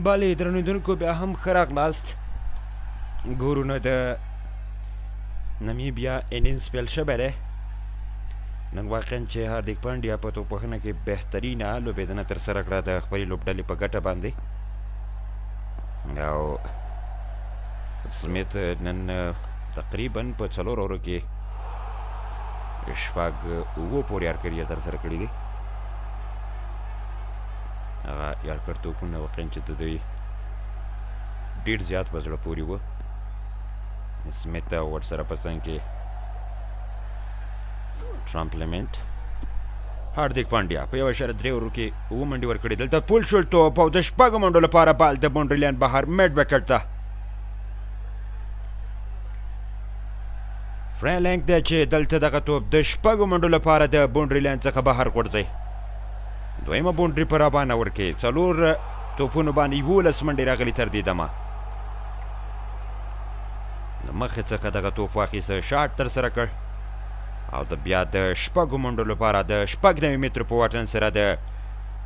بله درنوونکو بیا هم ښه راغلاست. ګورو نو د نمیبیا انینګز پیل شوی دی. نن واقعا چې هاردیک پانډیا په توپوهنه کې بهترینه لوبېدنه ترسره کړه د خپلې لوبډلې په ګټه باندې، او سمیت نن تقریبا په 4 اورو کې شپږ اووه پورې یارکري ترسره کړي دي. هغه یارکر توپونه واقعا چې د دوی ډېر زیات په زړه پورې وه. سمیت او ورسره په څنګ کې ټرامپلمنټ هاردیک پانډیا په 1.3 اورو کې 7 منډې ورکړې. دلته پول شول توپ او د 6 منډو لپاره بال د باونډري لاین بهر میډ وکټ ته. فرینلینګ دی چې دلته دغه توپ د 6 منډو لپاره د باونډري لاین څخه بهر غورځوي. دویمه باونډري په رابانه ورکړي. 4 توپونو باندې 11 منډې راغلي تر دې دمه. له مخې څخه دغه توپ واخیسته، شاټ ترسره کړ او د بیا د 6 منډو لپاره د 9 مترو په واټن سره د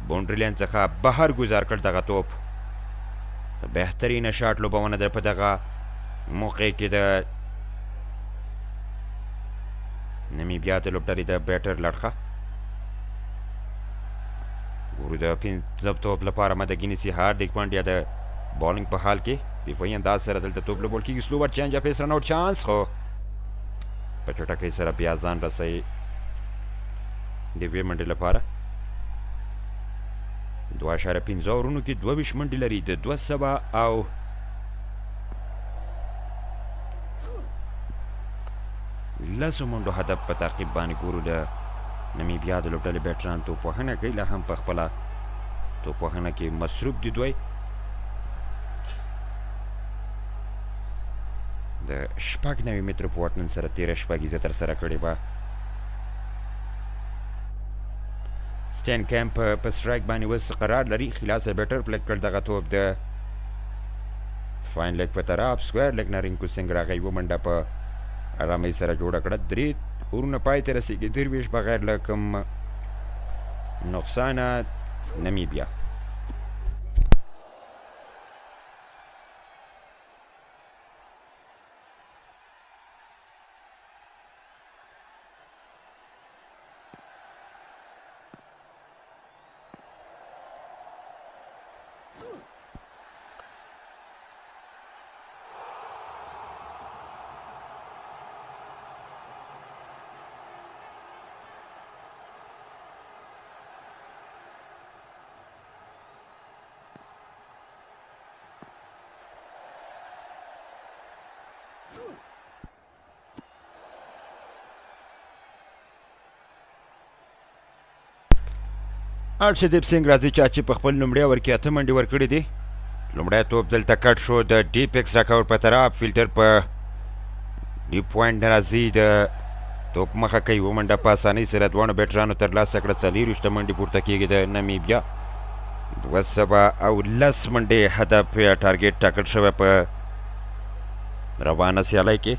باونډري لاین څخه بهر ګزار کړ دغه توپ. بهترینه شاټ لوبونه ده په دغه موقع کې د نمیبیا د لوبډلې د بیټر لړخه. ګورو د 5 توپ لپاره مدګي نیسي هاردیک پانډیا د بالینګ په حال کې دفاعي انداز سره دلته توپ لوبول کېږي. سلو ور چینج اپ رن آوټ چانس، خو په چټکۍ سره بیا ځان رسوي د 2 منډې لپاره. 2.5 اورونو کې 22 منډې لري. د 200 او 10 منډو هدف په تعقیب باندې ګورو د نمیبیا د لوبډلې بیټران توپوهنه کوي. لا هم په خپله توپوهنه کې مصروف دي دوی. د 9 مترو په واټن سره 13 شپږیزه ترسره کړې وه. سټین کیمپ په سټرایک باندې اوس قرار لري. خلاصه بیټر پلیک کړ دغه توپ د فاین لیګ په طرف. سکویر لیګ نه رینکو سنګ راغی. 1 منډه په ارامۍ سره جوړه کړه. 3 اورونه پای ته رسېږي. 23 بغیر له کوم نقصانه نمیبیا. ارشدیپ سنګ راځي چې په خپل لومړی اوور کې 8 منډې ورکړې دي. لومړی توپ دلته کټ شو د ډیپ ایکس راکاوټ په طرف. فیلټر په ډیپ پوینټ نه راځي. د توپ مخه کوي. 1 منډه په اسانۍ سره دواړو بیټرانو ترلاسه کړه. 24 منډې پورته کېږي د نمیبیا. 210 منډې هدف ټارګېټ ټاکل شوی په روانه سیالۍ کې.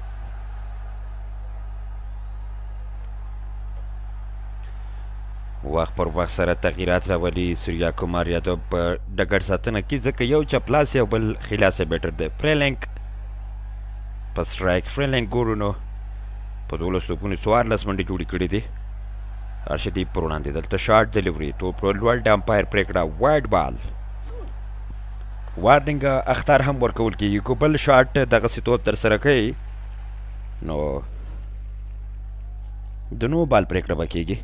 وخت پر وخت سره تغییرات راولي سوریا کومار یادو په ډګر ساتنه کې، ځکه یو چپلاس یو بل خلاصه بیټر دی. پریلینک په سټرایک. پریلینک ګورو نو په 12 توپونو 14 منډې جوړې کړې دي. ارشدیب پر وړاندې دلته شارټ ډیلیوري، توپ لوړ د امپایر پرېکړه وایډ بال. وارننګ اختار هم ورکول کېږي، که بل شاټ دغسې توپ ترسره کوي نو د نو بال پرېکړه به کېږي.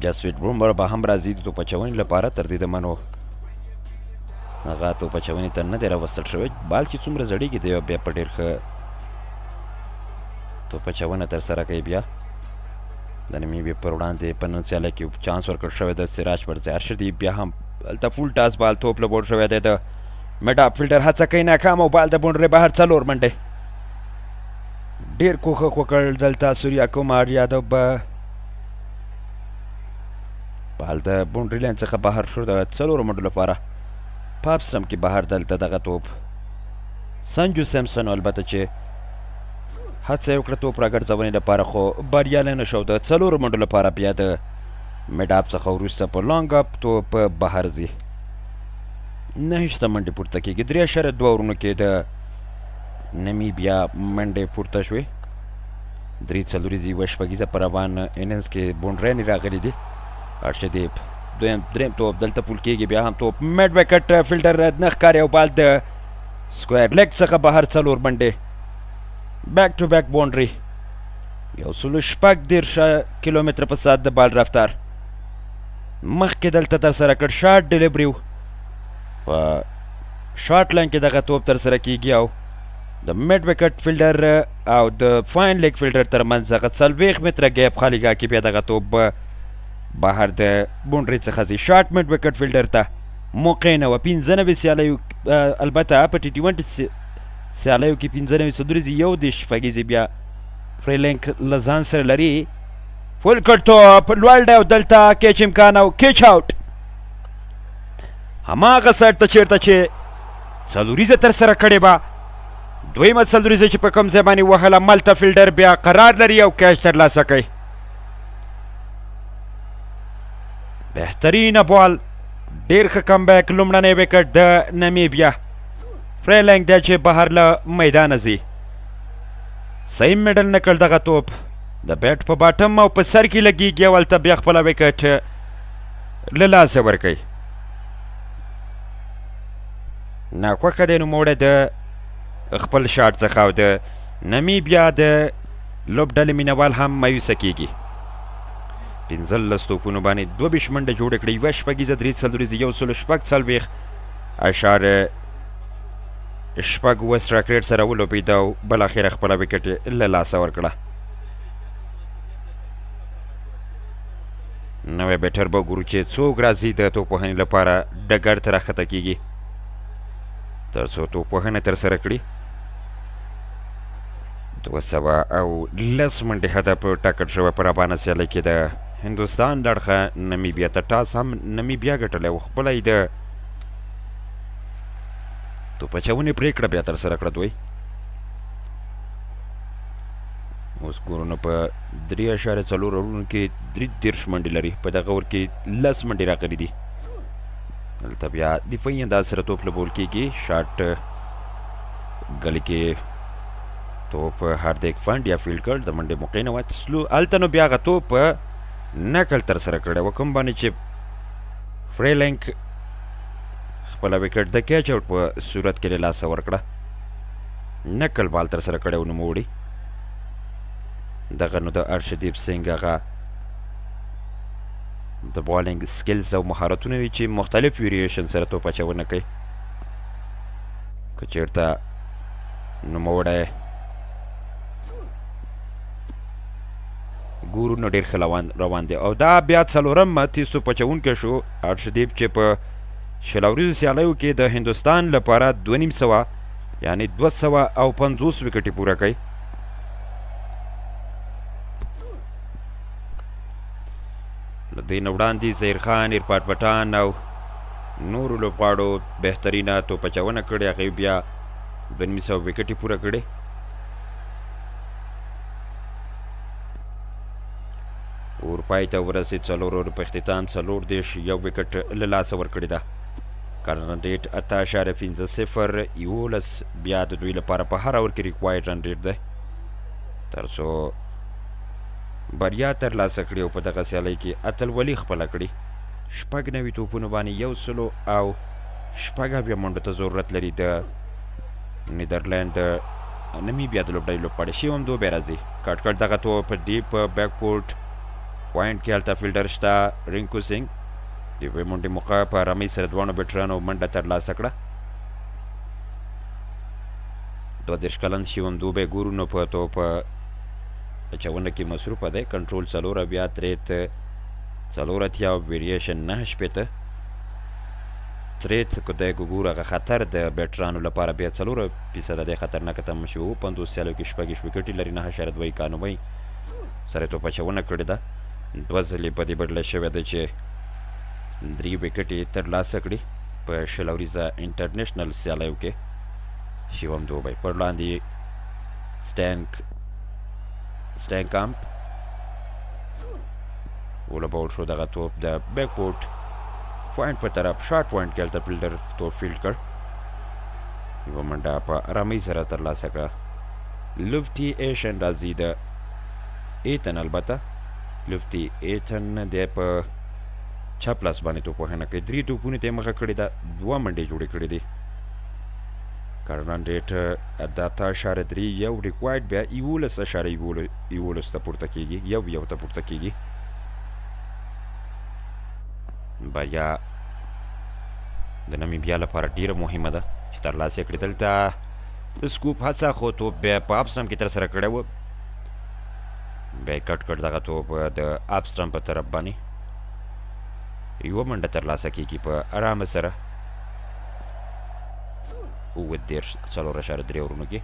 جسپریت برومبر به هم راځي د توپ اچونې لپاره، تر دې دمه نو هغه توپ اچونې ته نه دی راوستل شوی. بال چې څومره زړېږي دی بیا په ډېر ښه توپ اچونه ترسره کوي. بیا د نمیبیا پر وړاندې په نن سیالۍ کې چانس ورکړل شوی د سراج پر ځای. ارشدیب بیا هم هلته فول ټاس بال توپ له بورډ شوی دی. د میډ اپ فیلډر هڅه کوي ناکام او بال د بونډرۍ بهر 4 منډې. ډېر کوښښ وکړ دلته سوریا کومار یادو به بال د بونډرۍ لاین څخه بهر شو د 4 منډو لپاره. پاپ سم کې بهر دلته دغه توپ سنجو سیمسن البته چې هڅه یې وکړه توپ راګرځونې لپاره، خو بریالی نه شو. د 4 منډو لپاره بیا د میډ اپ څخه وروسته په لانګ اپ توپ بهر ځي. 9 منډې پورته کېږي. 3.2 اورونو کې د نمیبیا منډې پورته شوې. 3 څلوریزې 1 شپږیزه په روان اننګز کې بونډرۍ راغلي دي. ارشدیب دریم توپ دلته پول کېږي. بیا هم توپ میډ وکټ فیلډر نه ښکاري او بال د سکویر لیګ څخه بهر 4 منډې. بیک ټو بیک بونډري. 1.6 کیلومتره په ساعت د بال رفتار مخکې دلته ترسره کړ. شارټ ډیلیوري په شارټ لاین کې دغه توپ ترسره کېږي او د میډ وکټ فیلډر او د فاین لیګ فیلډر ترمنځ هغه 40 متره ګیپ خالي کې بیا دغه توپ بهر د بونډرۍ څخه ځي. شارټ میډ وکټ فیلډر ته موقع نه وه. 95 سیالیو البته په ټي 20 سیالیو کې 95 څلوریزې 1 شپږیزې بیا فریلینک له ځان سره لري. فول کټ توپ لوړ دی او دلته کیچ امکان او کیچ آوټ. هماغه سایډ ته چېرته چې څلوریزه ترسره کړې به، دویمه څلوریزه چې په کوم ځای باندې وهله ملته فیلډر بیا قرار لري او کیچ ترلاسه کوي. بهترینه بال، ډېر ښه کم بیک. لومړنی وکټ د نمیبیا. فریلینک دی چې بهر له میدانه ځي. صحیح میډل نه کړ دغه توپ، د بیټ په باټم او په سر کې لګېږي او هلته بیا خپله وکټ له لاسه ورکوي. ناخوښه دی نوموړی د خپل شاټ څخه او د نمیبیا د لوبډلې مینوال هم مایوسه کېږي. 15 توپونو باندې 22 منډه جوړه کړې. 1 شپږیزه 3 څلوریزې 1.6 سټرایک ریټ سره ولوبېده او بالاخره خپله وکټ یې له لاسه ورکړه. نوی بیټر به ګورو چې څوک راځي د توپ وهنې لپاره ډګر ته راښکته کېږي تر څو توپ وهنه ترسره کړي. 210 منډې هدف ټاکل شوی په رابانه سیالۍ کې. د هندوستان د اړخه نمیبیا ته ټاس هم نمیبیا ګټلی و، خپله یې د توپ اچونې پرېکړه بیا ترسره کړه دوی. اوس ګورو نو په 3.4 اورونو کې 33 منډې لري. په دغه اور کې 10 منډې راغلي دي. دلته بیا دفاعي انداز سره توپ له بول کېږي. شاټ ګلې کې توپ هاردیک پانډیا فیلډ کړ. د منډې موقع نه واخیستلو. هلته نو بیا هغه توپ نقل ترسره کړی و، کوم باندې چې فریلینک خپله وکټ د کیچ آوټ په صورت کې له لاسه ورکړه. نقل بال ترسره کړی و نوموړي. دغه نو د ارشدیب سینګ هغه د بالینګ سکلز او مهارتونه وي چې مختلف ویریشن سره توپ اچونه کوي. که چېرته نوموړی ګورو نو ډېر ښه روان دی. او دا بیا 4م تیز توپ اچوونکی شو ارشدیب چې په 20 ورځو سیالیو کې د هندوستان لپاره 2.5 یعنې 250 وکټې پوره کوي. له دوی نه وړاندې ظهیر خان، ارپاټ پټان او نورو لوبغاړو بهترینه توپ اچونه کړې، هغې بیا 200 وکټ یې پوره کړې. اروپای ته ورسېد، 4 اوور په اختتام 40 یو وکټ له لاسه ورکړې ده. کارنر ریټ 8.15 11 بیا د دوی لپاره په هر اوور کې ریکوایر رن ریټ دی تر څو بریا ترلاسه کړي او په دغه سیالۍ کې اتلولي خپله کړي. 96 توپونو باندې 106 منډو ته ضرورت لري د نیدرلینډ د نمیبیا د لوبډلې لوبغاړي. شیوم دوبی راځي، کټ کټ دغه توپ ډیپ بیک پورټ پوینټ کې هلته فیلډر شته رینکو سینګ د یوې منډې موقع په آرامۍ سره دواړو بیټرانو منډه ترلاسه کړه. 32 کلن شیوم دوبی ګورو نو په توپ اچونه کې مصروفه دی. کنټرول 4 بیا تریت 4 ویریشن 9 تریت که دی ګورو هغه خطر د بیټرانو لپاره بیا 4% دی خطرناکه تمه شوي وو. 50 سیالیو کې 6 وکټې لري، 9.91 سره توپ اچونه کړې ده. 2 ځلې په دې بدله شوې ده چې 3 وکټې ترلاسه کړي په 20 اوریزه انټرنیشنل سیالیو کې. شیوم دوبی پر وړاندې سټینکامپ ولوبول شو دغه توپ د بیک پورټ پوینټ په طرف شارټ پوینټ کې هلته فیلډر توپ فیلډ کړ. یوه منډه په آرامۍ سره ترلاسه کړه. لفټي ایشن راځي د ایتن، البته لفټي ایتن دی په چپ لاس باندې توپ وهنه کوي. 3 توپونو ته یې مخه کړې ده، 2 منډې جوړې کړې دي. کارنر ریټ 10.3 یو ریکوایرډ بیا 11.11 ته پورته کېږي، یو ته پورته کېږي. بریا د نمیبیا لپاره ډیره مهمه ده چې ترلاسه یې کړي. دلته د سکوپ هڅه خو توپ بیا په اپ سټمپ کې ترسره کړی و، بیا یې کټ کړ دغه توپ د اپ سټمپ په طرف باندې. یوه منډه ترلاسه کېږي په ارامه سره 4.3 اورونو کې.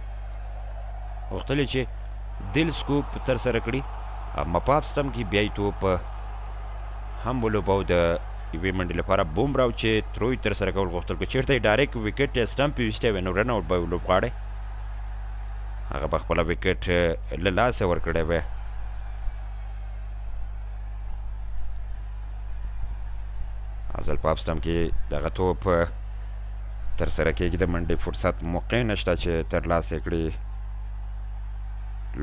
غوښتل چې دل سکوپ ترسره کړي، اما په اپ سټمپ کې بیا یې توپ هم ولوباو د یوې منډې لپاره. بومراو چې ترو یې ترسره کول غوښتل کړو، چېرته یې ډایرکټ وکټ یا سټمپ یې ویستی وی نو رن آوټ به یې لوبغاړی هغه به خپله وکټ له لاسه ورکړی وی. ازل په اپ سټمپ کې دغه توپ ترسره کېږي. د منډې فرصت موقع نشته چې ترلاسه یې کړي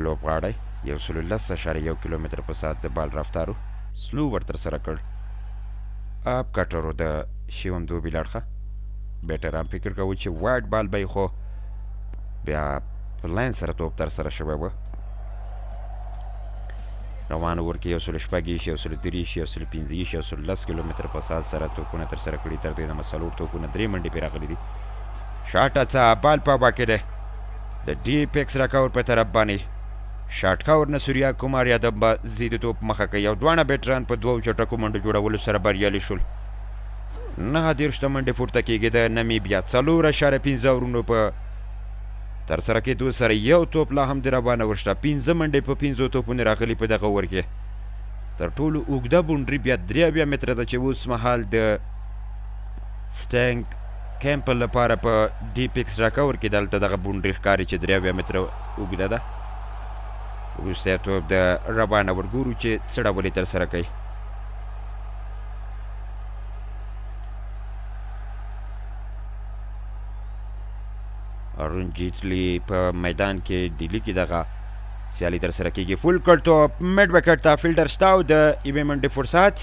لوبغاړی. 110.1 کیلومتر په ساعت د بال رفتارو سلو ور ترسره کړ. اپ کټرو د شیوم دوبي لړخه بیټران فکر کوي چې وایډ بال به خو بیا په لاین سره توپ ترسره شوی و. روان اوور کې 106 130 110 کیلومتر په ساعت سره توپونه ترسره کړي. تر دې دمه 4 توپونه 3 منډې پرې راغلي دي. شاټ اڅه بال په هوا کې دی د ډیپ ایکس راکاور په طرف باندې. شاټ کاور نه سوریا کومار یادم به زید توپ مخه کوي او دواړه بیټران په 2 چټکو منډو جوړولو سره بریالي شول. 9 منډې پورته کېږي د نمیبیا. 4.15 اورونو په ترسره کېدو سره یو توپ لا هم د روانه ورشته. 5 منډې په 5 توپونه راغلي په دغه اوور کې. تر ټولو اوږده بونډري بیا 3 متره ده چې اوس مهال د سټینګ کیمپل لپاره په ډیپ ایکس راکاور کې دلته دغه بونډري ښکاري چې 3 متره اوږده ده. وروستی توپ د روانه ورګورو چې څه ډول یې ترسره کوي. ارون جیتلی په میدان کې ډیلي کې دغه سیالي ترسره کېږي. فول کړ توپ میډ وکټ ته فیلډر شته او د یوې منډې فرصت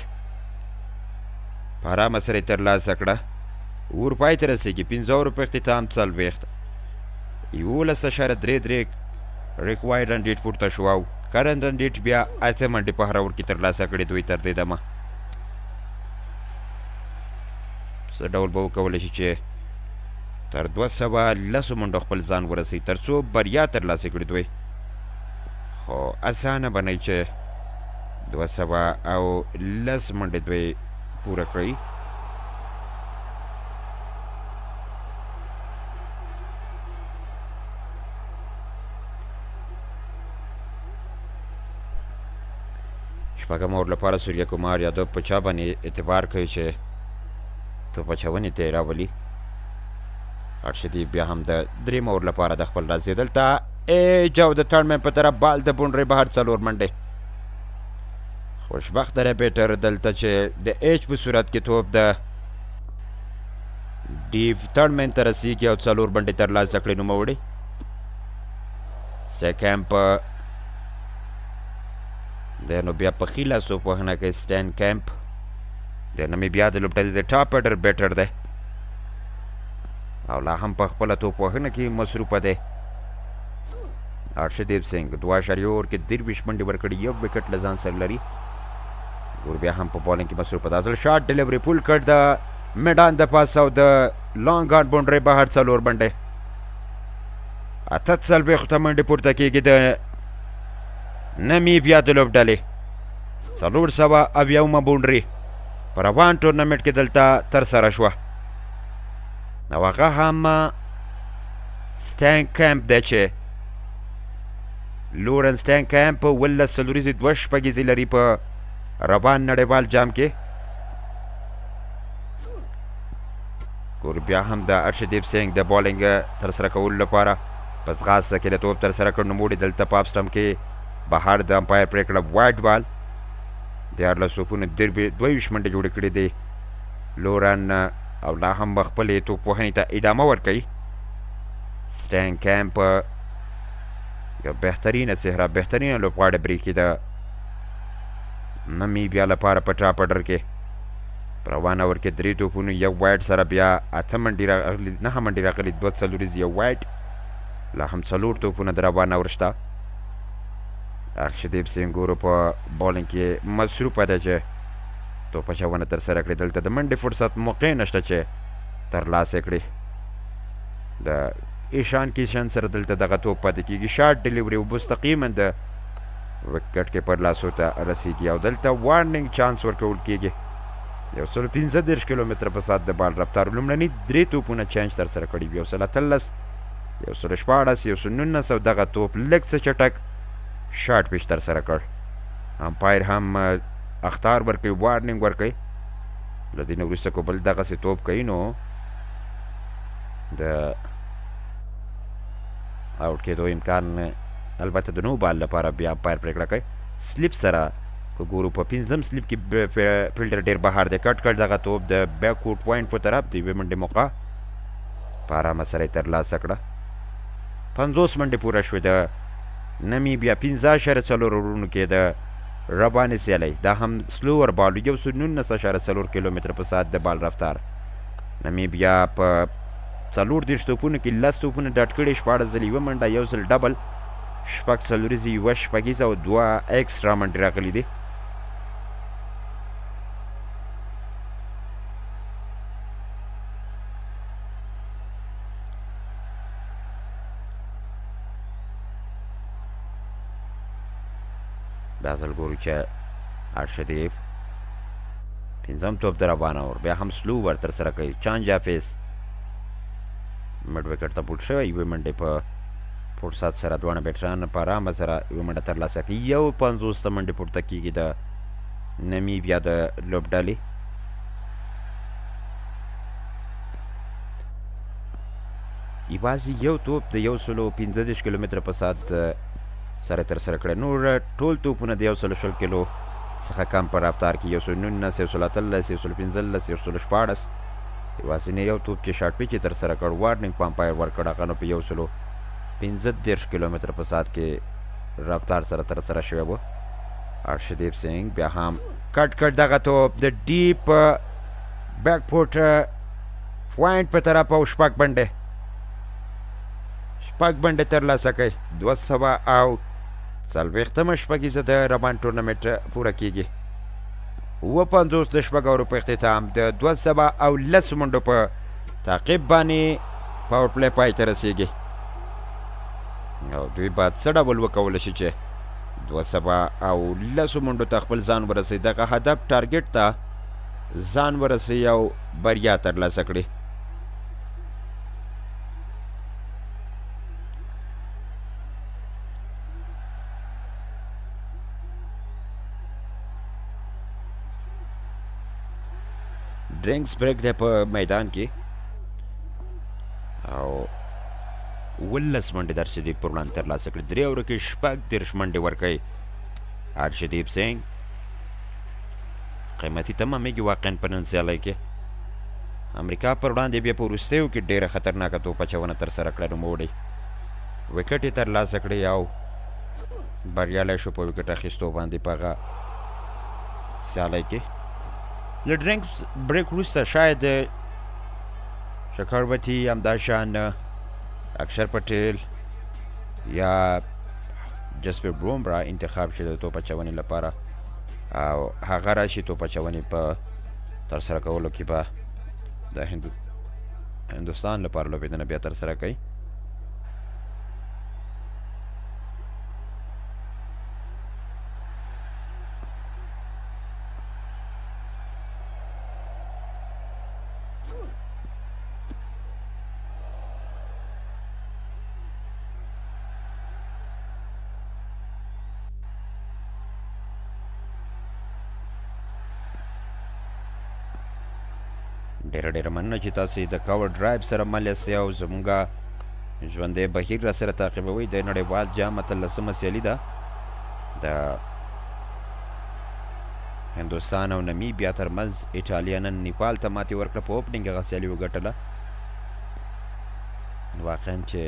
په ارامه سره یې ترلاسه کړه. اور پای ته رسېږي. 15 اوور په اختتام 40 11.33 ریکوایر رن ریټ پورته شو او کرن رن ریټ بیا 8 منډې په هر اوور کې ترلاسه کړي دوی تر دې دمه. څه ډول به وکولی شي چې تر 210 منډو خپل ځان ورسوي تر څو بریا ترلاسه کړي دوی. خو اسانه به نه چې 210 منډې دوی پوره کړي. شپږم اوور لپاره سوریا کومار یادو په چا باندې اعتبار کوي چې توپ اچونې ته یې راولي. ارشدیف بیا هم د درېیم اور لپاره د خپل راځي دلته ایج او د ټرنمن په طرف بال د بونډرۍ بهر 4 منډې. خوشبخته ریپیټر دلته چې د ایج په صورت کې توپ د ډیو ټرنمن ته رسیږي او 4 منډې ترلاسه کړي نوموړي. سیکمپ دی نو بیا په ښي لاس توپ وهنه کوي. سټین کیمپ د نمیبیا د لوبډلې د ټاپ اډر بیټر دی او لا هم په خپله توپ وهنه کې مصروفه دی. ارشدیپ سنګ 2 اوور کې 23 منډې ورکړي، 1 وکټ له ځان سره لري. ګور بیا هم په بالنګ کې مصروفه ده. ځل شاټ ډیلیوري پول کړ د میدان د پاس او د لانګ آن بونډرۍ بهر 4 منډې. 48 منډې پورته کېږي د نمیبیا د لوبډلې. 470 بونډري په روان ټورنمنټ کې دلته ترسره شوه او هغه هم سټین کیمپ دی چې لورن سټین کیمپ 11 څلوریزې 2 شپږیزې لري په روان نړیوال جام کې. ګور بیا هم د ارشدیپ سنګ د بالنګ ترسره کولو لپاره په ځغاسته کې د توپ ترسره کړ نوموړي. دلته په اپ سټمپ کې بهر د امپایر پرېکړه وایډ بال. 14 توپونه 22 منډې جوړې کړې دي لورن او لا هم خپلې توپ وهنې ته ادامه ورکوي. سټین کیمپ یو بهترینه څهره، بهترینه لوبغاړی بریښي د نمیبیا لپاره په ټاپ اډر کې. په روان اور کې 3 توپونه 1 وایډ سره بیا 8 منډې راغلي، 9 منډې راغلي، 2 څلوریزې 1 وایډ، لا هم 4 توپونه د روان اور شته. ارشدیپ سنګورو په بالنګ کې مصروفه ده چې توپ اچونه ترسره کړي. دلته د منډې فرصت موقع نشته چې ترلاسه کړي. د ایشان کیشن سره دلته دغه توپ پاتې کېږي. شاټ ډیلیوري مستقیما د وکټ کې پر لاسو ته رسیږي او دلته وارننګ چانس ورکول کېږي. 115 کیلومتره په ساعت د بال رفتار. لومړني 3 توپونه چینج ترسره کړي، 113 114 119 او دغه توپ لږ څه چټک شاټ پیش ترسره کړ. امپایر هم اختار ورکوي، وارننګ ورکوي. له دې نه وروسته که بل دغسې توپ کوي نو د آوټ کېدو امکان البته د نو بال لپاره بیا امپایر پرېکړه کوي. سلیپ سره که ګورو په 5م سلیپ کې فیلډر ډېر بهر دی. کټ کړ دغه توپ د بیکورډ پوینټ په طرف د یوې منډې موقع په ارامه سره یې ترلاسه کړه. 50 منډې پوره شوې د نمیبیا 15.4 اورونو کې د روانې سیالۍ. دا هم سلوور بال 119.4 کیلومتره په ساعت د بال رفتار. نمیبیا په 34 توپونو کې 10 توپونه ډاټ کړي، 14 ځلې 1 منډه، 1 ځل ډبل، 6 څلوریزې 1 شپږیزه او 2 ایکسټرا منډې راغلي دي. بیا ځل ګورو چې ارشدیف 5م توپ د روان اور بیا هم سلو ور ترسره کوي. چانجا فیس مډ وکټ ته پوټ شوی، 1 منډې په فرصت سره دواړه بیټران په ارامه سره 1 منډه ترلاسه کوي. 51 منډې پورته کېږي د نمیبیا د لوبډلې. یوازې یو توپ د 115 کیلومتره په ساعت سره ترسره کړی. نور ټول توپونه د 120 کیلو څخه کم په رفتار کې 119 113 115 114. یوازینی یو توپ چې شاټ پیچ یې ترسره کړ، وارننګ په امپایر ورکړ، هغه نو په 115 کیلومتره په ساعت کې رفتار سره ترسره شوی و. ارشدیپ سنګ بیا هم کټ کټ دغه توپ د ډیپ بیک فوټ پوینټ په طرف او 6 منډې ترلاسه کوي. 240 شپږیزه د روان ټورنمنټ پوره کېږي. 50 د شپږ اورو په اختتام د 210 منډو په تعقیب باندې پاور پلی پای ته رسیږي او دوی باید څه ډول وکولی شي چې 210 منډو ته خپل ځان ورسوي، دغه هدف ټارګټ ته ځان ورسوي او بریا ترلاسه کړي. ډرینکس بریک دی په میدان کې او 11 منډې د ارشدیپ پر وړاندې ترلاسه کړي. 3 اوورو کې 30 منډې ورکوي ارشدیپ سینګ. قیمتي تمامېږي واقعا په نن سیالۍ کې. امریکا پر وړاندې بیا په وروستیو کې ډېره خطرناکه توپ اچونه ترسره کړه. نوموړی وکټ یې ترلاسه کړی او بریالی شو په وکټ اخیستو باندې په هغه سیالۍ کې. له ډرینکس بریک وروسته شاید چکرورتی همداشان اکشر پټیل یا جسپریت بومرا انتخاب شي د توپ اچونې لپاره او هغه راشي توپ اچونې په ترسره کولو کې به د هندوستان لپاره لوبېدنه بیا ترسره کوي. ډېره مننه چې تاسې د کاور ډرایب سره مل یاستئ او زمونږ ژوندی بهیر را سره تعقیبوئ. د نړیوال جام 18مه سیالي ده د هندوستان او نمیبیا ترمنځ. ایټالیا نن نیپال ته ماتې ورکړه په اوپننګ هغه سیالي وګټله. واقعا چې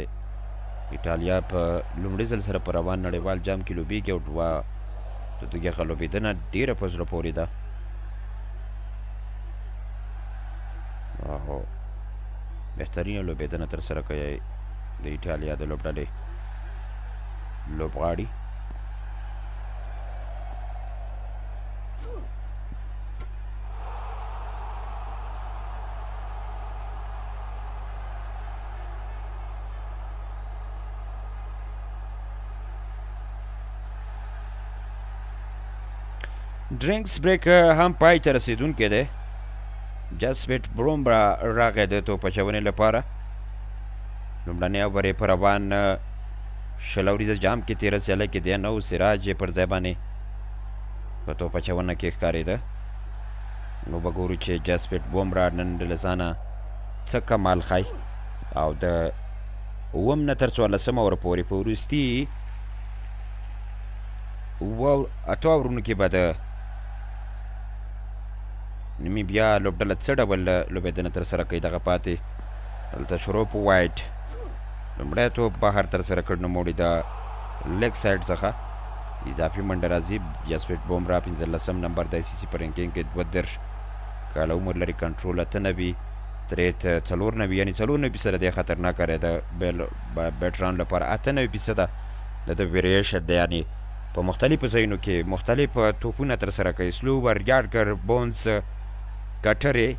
ایټالیا په لومړي ځل سره په روان نړیوال جام کې لوبېږي او د دوی هغه لوبېدنه ډېره په زړه پورې ده او بهترینه لوبېدنه ترسره کوي د ایټالیا د لوبډلې لوبغاړي. ډرینکس بریک هم پای ته رسېدونکی دی. جسپریت بومرا راغی د توپ اچونې لپاره. لومړنی اوور یې په روان 20 اوریزه جام کې تېره سیالۍ کې دی نو سراج یې پر ځای باندې په توپ اچونه کې ښکارېده. نو به ګورو چې جسپریت بومرا نن له ځانه څه کمال ښایي او د 7 نه تر 14 اوور پورې په وروستي 8 اورونو کې به د نمیبیا لوبډله څه ډول لوبېدنه ترسره کوي. دغه پاتې دلته شروع په وایټ لومړی توپ بهر ترسره کړ. نوموړي د لیګ سایډ څخه اضافي منډه راځي. جسپریت بومرا 15 نمبر د ICC په رینکینګ کې 32 کاله عمر لري. کنټرول 98 تریت 94 یعنې 94 سره دی خطرناکه دی د بیټران لپاره. 98% د ده ویریشن دی یعنې په مختلفو ځایونو کې مختلف توپونه ترسره کوي. سلوور یارډګر بونس کټرې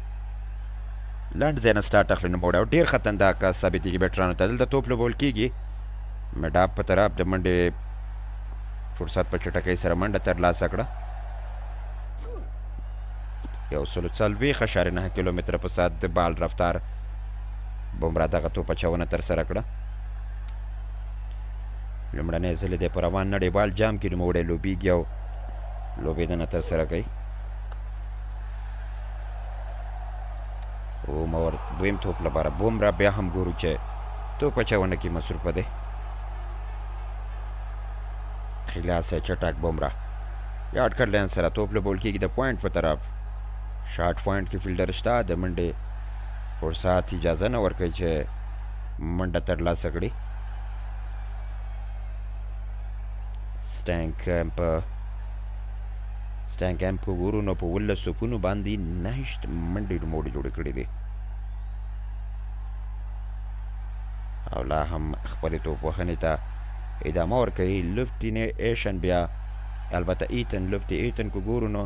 لنډ ځای نه سټارټ اخلي نوموړی او ډېر خطرناک ثابتېږي بیټرانو ته. دلته توپ لوبول کېږي میډاپ په طرف د منډې فرصت په چټکۍ سره منډه ترلاسه کړه. 140.9 کیلومتره په ساعت د بال رفتار بومرا دغه توپ اچونه ترسره کړه. لومړنی ځل دی په روان نړیوال جام کې نوموړی لوبېږي او لوبېدنه ترسره کوي. اومور دویم توپ لپاره بومرا بیا هم ګورو چې توپ اچونه کې مصروفه دی. خلاصه چټک بومرا یارډ کټ لاین سره توپ لوبول کېږي د پوینټ په طرف. شارټ پوینټ کې فیلډر شته. د منډې فرصت اجازه نه ورکوي چې منډه ترلاسه کړي. سټینګ کیمپ ګورو نو په 11 توپونو باندې 9 منډې نوموړي جوړې کړې دي او لا هم خپلې توپ وهنې ته ادامه ورکوي. لفټینیشن بیا البته ایتن کو ګورو نو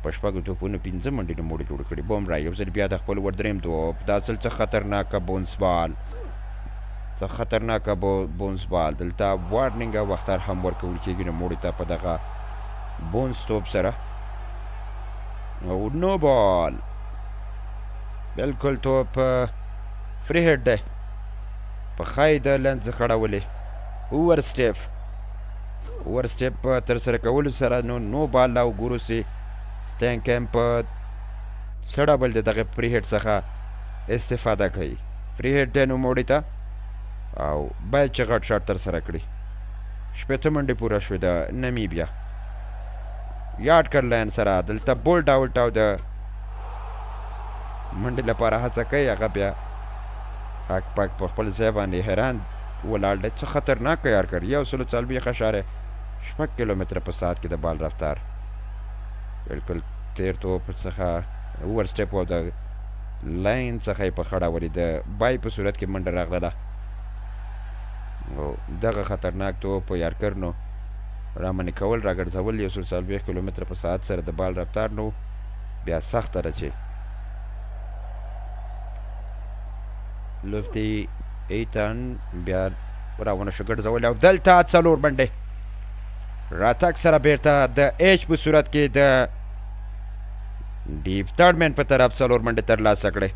په 6 توپونو 15 منډې نوموړي جوړې کړي. بومرا یو ځل بیا د خپل وردریم توپ دا ځل څه خطرناکه بونس بال دلته وارنینګ او وختار هم ورکول کېږي نوموړي ته په دغه بونس توپ سره او نو بال بلکل توپ فری هیډ دی په خای د لنډ څخه اړولې. اوور سټیپ ترسره کولو سره نو بال او ګورو سي سټینګ کیمپ څه ډول د دغه فری هټ څخه استفاده کوي. فری هټ دی نوموړي ته او باید چې غټ شاټ ترسره کړي. 80 منډې پوره شوې د نمیبیا. یاد کړ لاین سره دلته بولډ آوټ او د منډې لپاره هڅه کوي. هغه بیا حق پاک په خپل ځای باندې حیران ولاړ دی. څه خطرناک یار کړ. 140.6 کیلومتره په ساعت کې د بال رفتار بالکل تیر توپ څخه اوور سټیپ او د لاین څخه یې په خړه ولې د بای په صورت کې منډه راغله او دغه خطرناک توپ په یارکر نو رامنې کول راګرځول 140 کیلومتره په ساعت سره د بال رفتار نو بیا سخته ده چې لوفتی ایتن بیا راونه شو ګرځول او دلته 4 منډې راتګ سره بیرته د ایچ په صورت کې د ډیپ تھرډ مین په طرف 4 منډې ترلاسه کړې.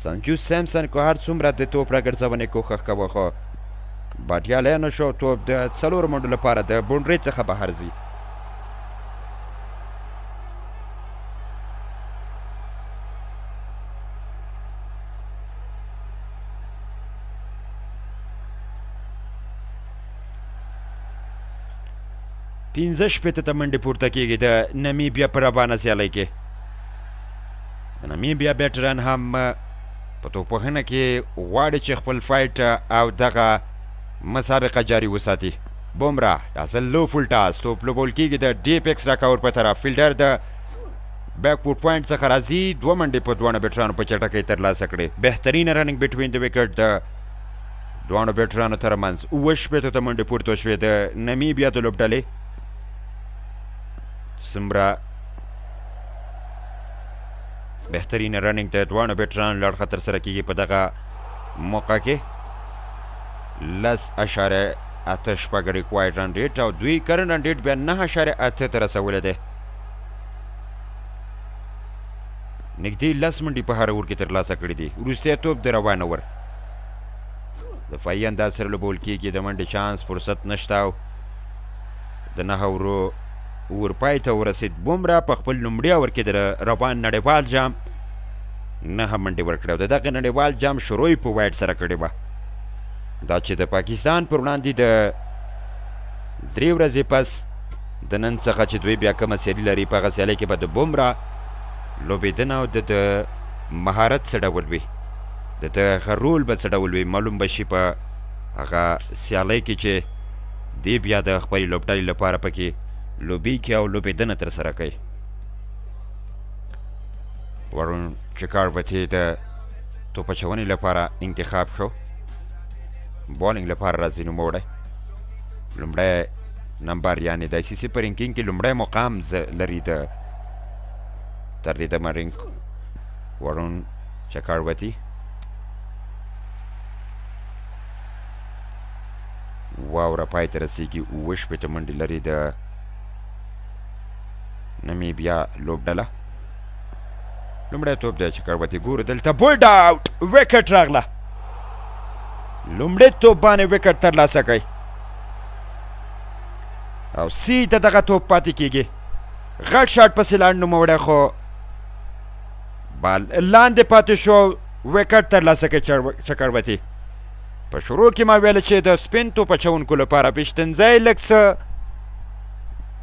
سنجو سیمسن کو هر څومره د توپ راګرځونې کوښښ کوه خو بریالی نه شو. توپ د 4 منډو لپاره د بونډرۍ څخه بهر ځي. پنځه شپېته ته منډې پورته کېږي د نمیبیا په رابانه سیالۍ کې. د نمیبیا بیټرن هم په توپوهنه کې غواړي چې خپل فایټ او دغه مسابقه جاري وساتي. بومرا اصل لو فول ټاس توپ لوبول کېږي د ډیپ ایکس راکاور په طرف. فیلډر د بیک فوټ پوینټ څخه راځي. 2 منډې په دواړو بیټرانو په چټکۍ ترلاسه کړې. بهترینه رننګ بټوین د وکټ د دواړو بیټرانو ترمنځ. 7 ته منډې پورته شوې د نمیبیا د لوبډلې. څومره بهترینه رننګ د دواړو بیټرانو له اړخه ترسره کېږي په دغه موقع کې. 10.86 ریکوايرډ رن ریټ او دوی کرنټ رن ریټ بیا 9.8 ته رسولی دی. نږدې 10 منډې په هر اوور کې ترلاسه کړي دي. وروستی توپ د روان اوور دفاعي انداز سره لوبول کېږي. د منډې چانس فرصت نشته او د 9 اوور پای ته ورسېد. بومرا په خپل لومړي اوور کې د روان نړیوال جام 9 منډې ورکړې او د دغه نړیوال جام شروع یې په وایډ سره کړې وه. دا چې د پاکستان پر وړاندې د 3 ورځې پس د نن څخه چې دوی بیا کومه سیالي لري په هغه سیالۍ کې به د بومرا لوبېدنه او د مهارت څه ډول وي د هغه رول به څه ډول وي معلوم به شي په هغه سیالۍ کې چې دی بیا د خپلې لوبډلې لپاره پکې لوبېږي او لوبېدنه ترسره کوي. ورون چکاروتي د توپ اچونې لپاره انتخاب شو. بالینګ لپاره راځي نوموړی. لومړی نمبر یعنې د ICC په رینکینګ کې لومړی مقام لري د تر دې دمه رینک ورون چکاروتي. واوره پای ته رسېږي. 7 منډې لري د نمیبیا لوبډله. لومړی توپ دی چکاروتي. ګورو دلته بولډ آوټ وکټ راغله. لومړی توپ باندې وکټ ترلاسه کوي او سیده دغه توپ پاتې کېږي. غټ شاټ پسې لاړ نوموړی خو بال لاندې پاتې شو. وکټ ترلاسه کوي چکاروتي. په شروع کې ما ویله چې د سپین توپ اچونکو لپاره پیشتنځی لږ څه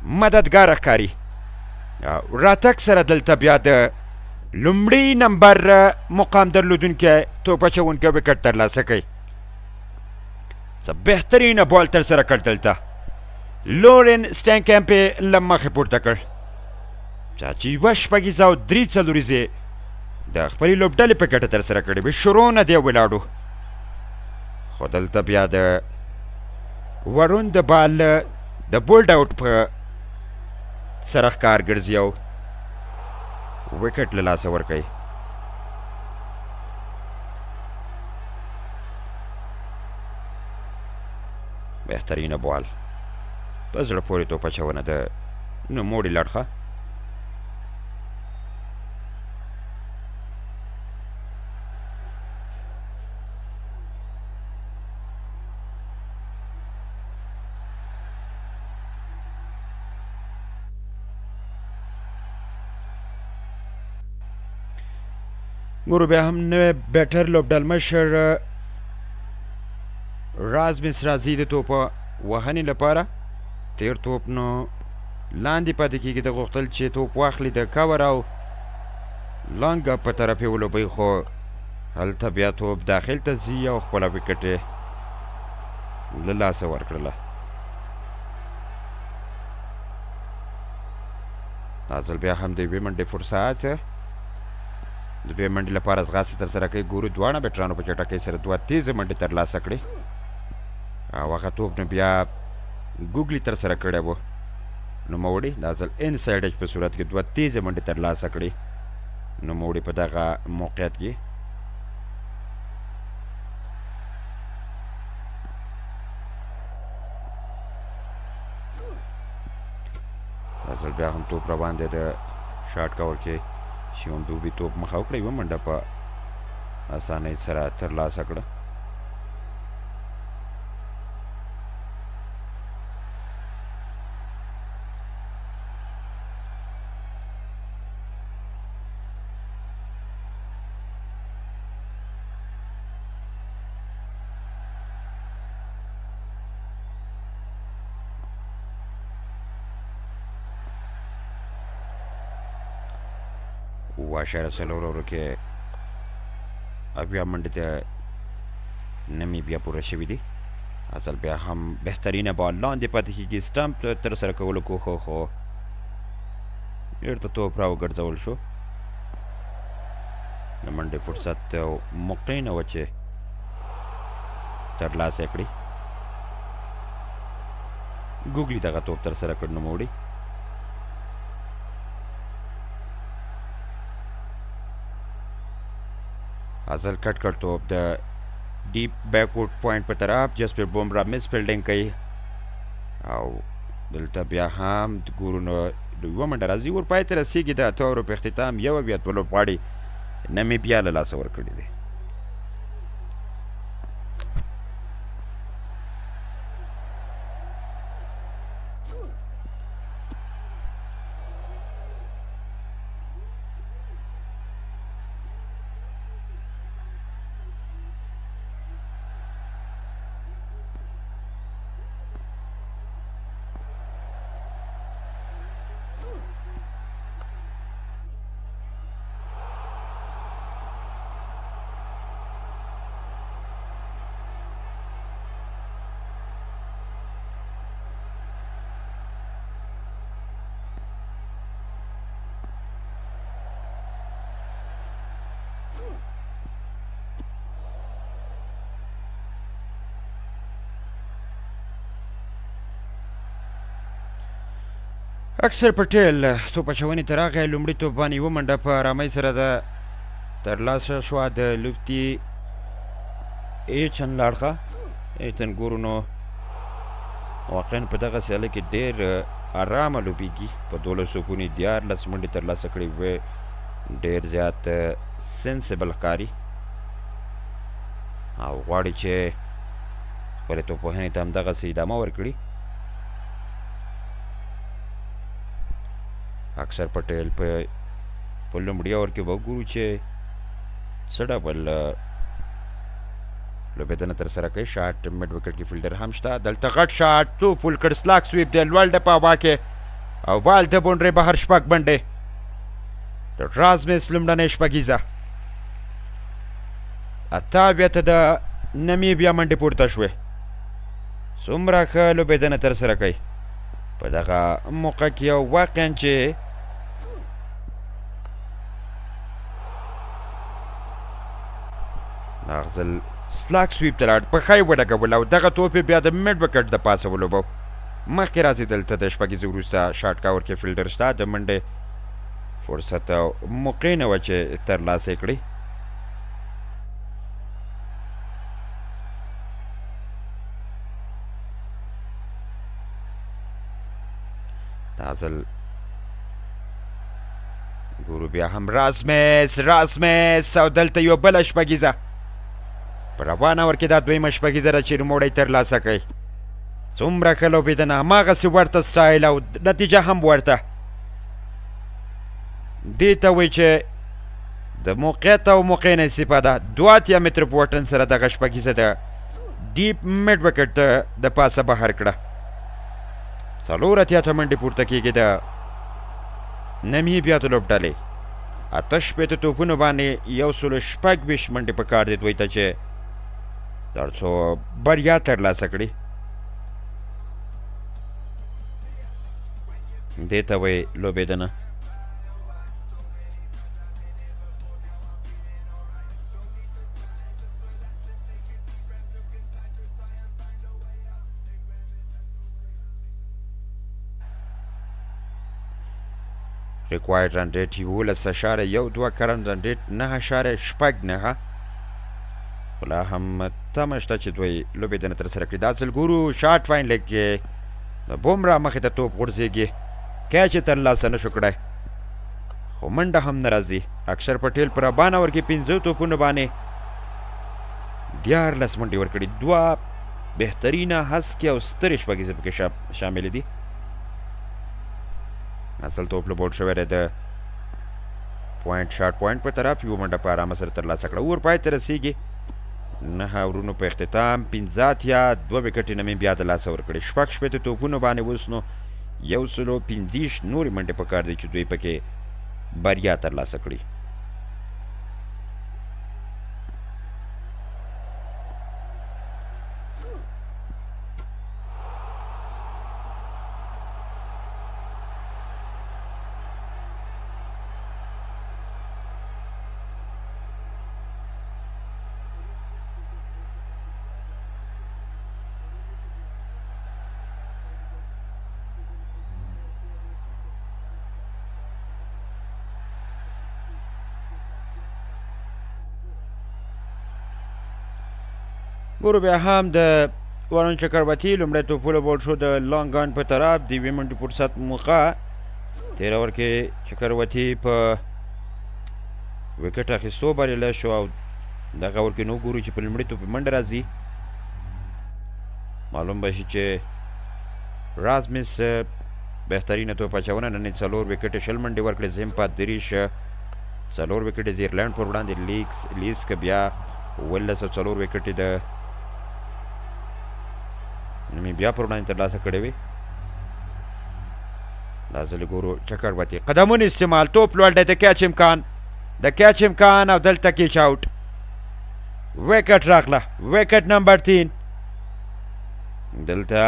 مددګار ښکاري. راتګ سره دلته بیا د لومړي نمبر مقام درلودونکی توپ اچونکی وکټ ترلاسه کوي. څه بهترینه بال ترسره کړ دلته. لورن سټینکمپ یې له مخې پورته کړ چا چې 1.3 د خپلې لوبډلې په ګټه ترسره کړې وې. شروع نه دی ولاړو خو دلته بیا د ورون د بال د بولډ آوټ په سره ښکار ګرځي او وکټ له لاسه ورکوي. بهترینه بال په زړه پورې توپ اچونه د نوموړي له اړخه. ګورو بیا هم نوی بیټر لوبډل مشر رازمس راځي د توپ وهنې لپاره. تیر توپ نو لاندې پاتې کېږي، د غوښتل چې توپ واخلي د کور او لانګه په طرف یې ولوبوي، خو هلته بیا توپ داخل ته ځي او خپله وکټ یې له لاسه ورکړله. دا ځل بیا هم د یوې منډې فرصت د دوی منډې لپاره ځغاستې ترسره کوي. ګورو دواړه بیټرانو په چټکۍ سره دوه تیزې منډې ترلاسه کړې او هغه توپ نه بیا ګوګلي ترسره کړی و. نوموړي دا ځل انسایډ اچ په صورت کې دوه تیزې منډې ترلاسه کړې. نوموړي په دغه موقعیت کې دا ځل بیا هم توپ روان دی د شاټ کور کې. شیوندوبي توپ مخه وکړه، یوه منډه په اسانۍ سره ترلاسه کړه. اشاره څلور اورو کې اویا منډې ته نمیبیا پوره شوي دي. اصل بیا هم بهترینه بال لاندې پاتې کېږي. سټمپ ترسره کولو کوښښ خو بیرته توپ راوګرځول شو. د منډې فرصت موقع نه وه چې ترلاسه کړي. ګوګلي دغه توپ ترسره کړ. نوموړي اصل کټ کټ توپ د ډیپ بیکورډ پوینټ په طرف جسپر بومرا مس فیلډینګ کوي او دلته بیا هم ګورو نو یوه منډه راځي، ور پای ته رسېږي. د اتو اورو په اختتام یوه بیا دوه لوبغاړي نمیبیا له لاسه ورکړي دي. اکثر پټیل توپ اچونې ته راغی. لومړي توپ باندې یوه منډه په ارامۍ سره د ترلاسه شوه د لوفتي ایچن لاړخه. ایتن ګورو نو واقعا په دغه سیالۍ کې ډېر ارامه لوبیږي. په 12 منډې ترلاسه کړې وې. ډېر زیات سنسیبل ښکاري او غواړي چې خپلې توپوهنې ته همدغسې ادامه ورکړي. اکثر پټیل په لومړي اور کې به وګورو چې څه ډول لوبېدنه ترسره کوي. شاټ میډ وکټ کې فیلډر هم شته. دلته غټ شاټ توپ فول کړ. سلاک سویپ دی لوړ دی په هوا کې او بال د بونډرۍ بهر شپږ منډې د رازمس لومړنۍ شپږیزه. اتاویه ته د نمیبیا منډې پورته شوې. څومره ښه لوبېدنه ترسره کوي په دغه موقع کې او واقعا چې دغه ځل سلاک سویپ ته لاړ، پښه یې ولګول او دغه توپ یې بیا د میډ وکټ د پاسه ولوبو. مخکې راځي دلته د شپږیزې وروسته شاټ کاور کې فیلډر شته. د منډې فرصت او موقع نه وه چې ترلاسه یې کړي. دا ځل ګورو بیا هم رازمس او دلته یو بله شپږیزه په روانه ور کې دا دویمه شپږیزه ده چې نوموړی ترلاسه کوي. څومره ښه لوبېدنه، هماغسې ورته سټایل او نتیجه هم ورته. دې ته وایي چې د موقعیت او موقع نه استفاده 2 متره په وټن سره دغه شپږیزه د ډیپ میډ وکټ ته د پاسه بهر کړه. 4 منډې پورته کېږي د نمیبیا د لوبډلې. 8 توپونو باندې 126 منډې په کار دي دوی ته چې تر څو بریا ترلاسه کړي. دې ته وایي لوبېدنه. required run rate 11.12 current run rate 9.9. خو لا هم تمه شته چې دوی لوبېدنه ترسره کړي. دا ځل ګورو شاټ فاین لیګ کې د بومرا مخې ته توپ غورځېږي، کیچ یې ترلاسه نه شو کړی، خو منډه هم نه راځي. اکشر پټیل پر ابان اور کې 15 توپونو باندې 14 منډې ورکړي. 2 بهترینه هسکې او سترې شپږیزې پکې شاملې دي. اصل توپ له بوډ شوی دی د پوینټ شاټ پوینټ په طرف. یوه منډه په ارامه سره ترلاسه کړه. اور پای ته رسېږي. 9 اورونو په اختتام 15 2 وکټې نمیبیا د لاسه ورکړې. 16 توپونو باندې اوس نو 125 نورې منډې په کار دي چې دوی پکې بریا ترلاسه کړي. ګورو بیا هم د وارن چکربرتي لومړی توپونه بول شو د لانګ ګان په طرف. د 2 منټې فرصت موقع تېرور کې چکربرتي په وکټ اخیستو بریالی شو او دغه ور کې نو ګورو چې په لومړي توپ منډه راځي. معلوم به شي چې رازمس بهترینه توپ اچونه نن یې 4 وکټې 20 منډې ورکړې. زم پادریش 4 وکټې زیرلینډ پر وړاندې لیس که بیا 4 وکټې د نمیبیا پر وړاندې ترلاسه کړې وې. دا ځل ګورو چکربرتي قدمونو استعمال، توپ لوړ دی، د کیچ امکان او دلته کیچ آوټ. وکټ راغله، وکټ نمبر 3. دلته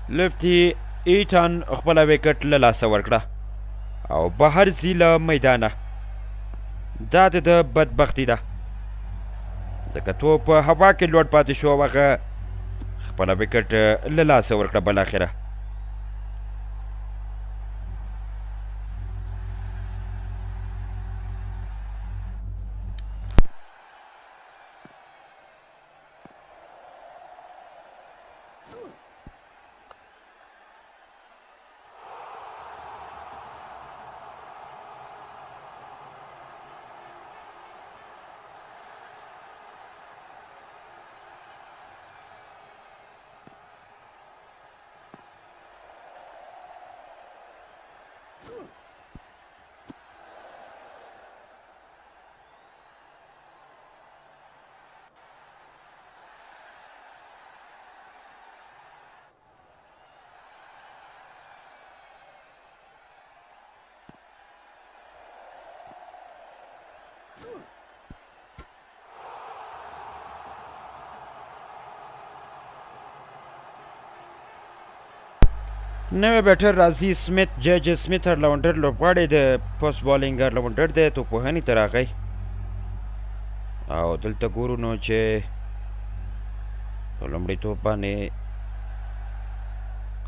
لفټي ایټن خپله وکټ له لاسه ورکړه او بهر ځي له میدانه. دا د بدبختي ده ځکه توپ په هوا کې لوړ پاتې شو او هغه خپله وکټ له لاسه ورکړه بالاخره. نوی بیټر راځي سمیت جج سمیت هرلونډر لوبغاړی د پوسټ بالینګ هرلونډر دی. توپوهنې ته راغی او دلته ګورو نو چې په لومړي توپ باندې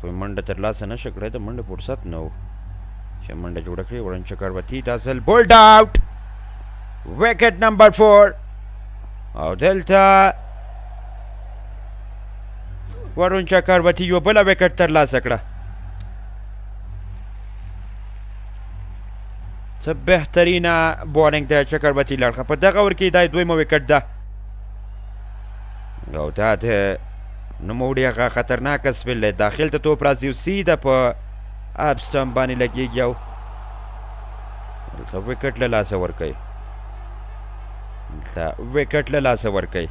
کومه منډه ترلاسه نه شوه کړی. د منډې فرصت نه و چې منډه جوړه کړي. وارن چکربرتي دا ځل بولډ آوټ، وکټ نمبر 4 او دلته وارن چکربرتي یوه بله وکټ ترلاسه کړه. څه بهترینه بالینګ د چکربرتي لړخه. په دغه ور کې دا دویمه وکټ ده او دا د نوموړي هغه خطرناکه سپیل دی. داخل ته توپ راځي او سیده په اپ سټمپ باندې لګېږي او دلته وکټ له لاسه ورکوي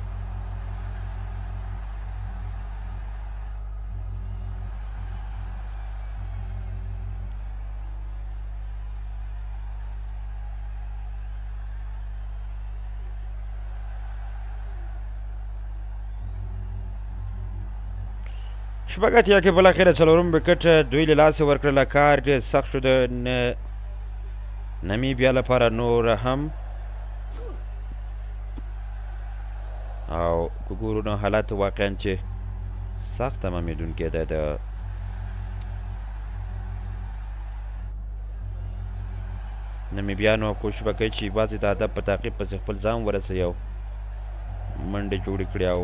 شپږ اتیا کې بالاخره څلورم وکټ دوی له لاسه ورکړله. کار ډېر سخت شو د نمیبیا لپاره نور هم، او که ګورو نو حالت واقعا چې سخت تمامېدونکی دی. د نمیبیانو کوشش به کوي چې یوازې د هدف په تعقیب پسې خپل ځان ورسوي او منډې جوړې کړي او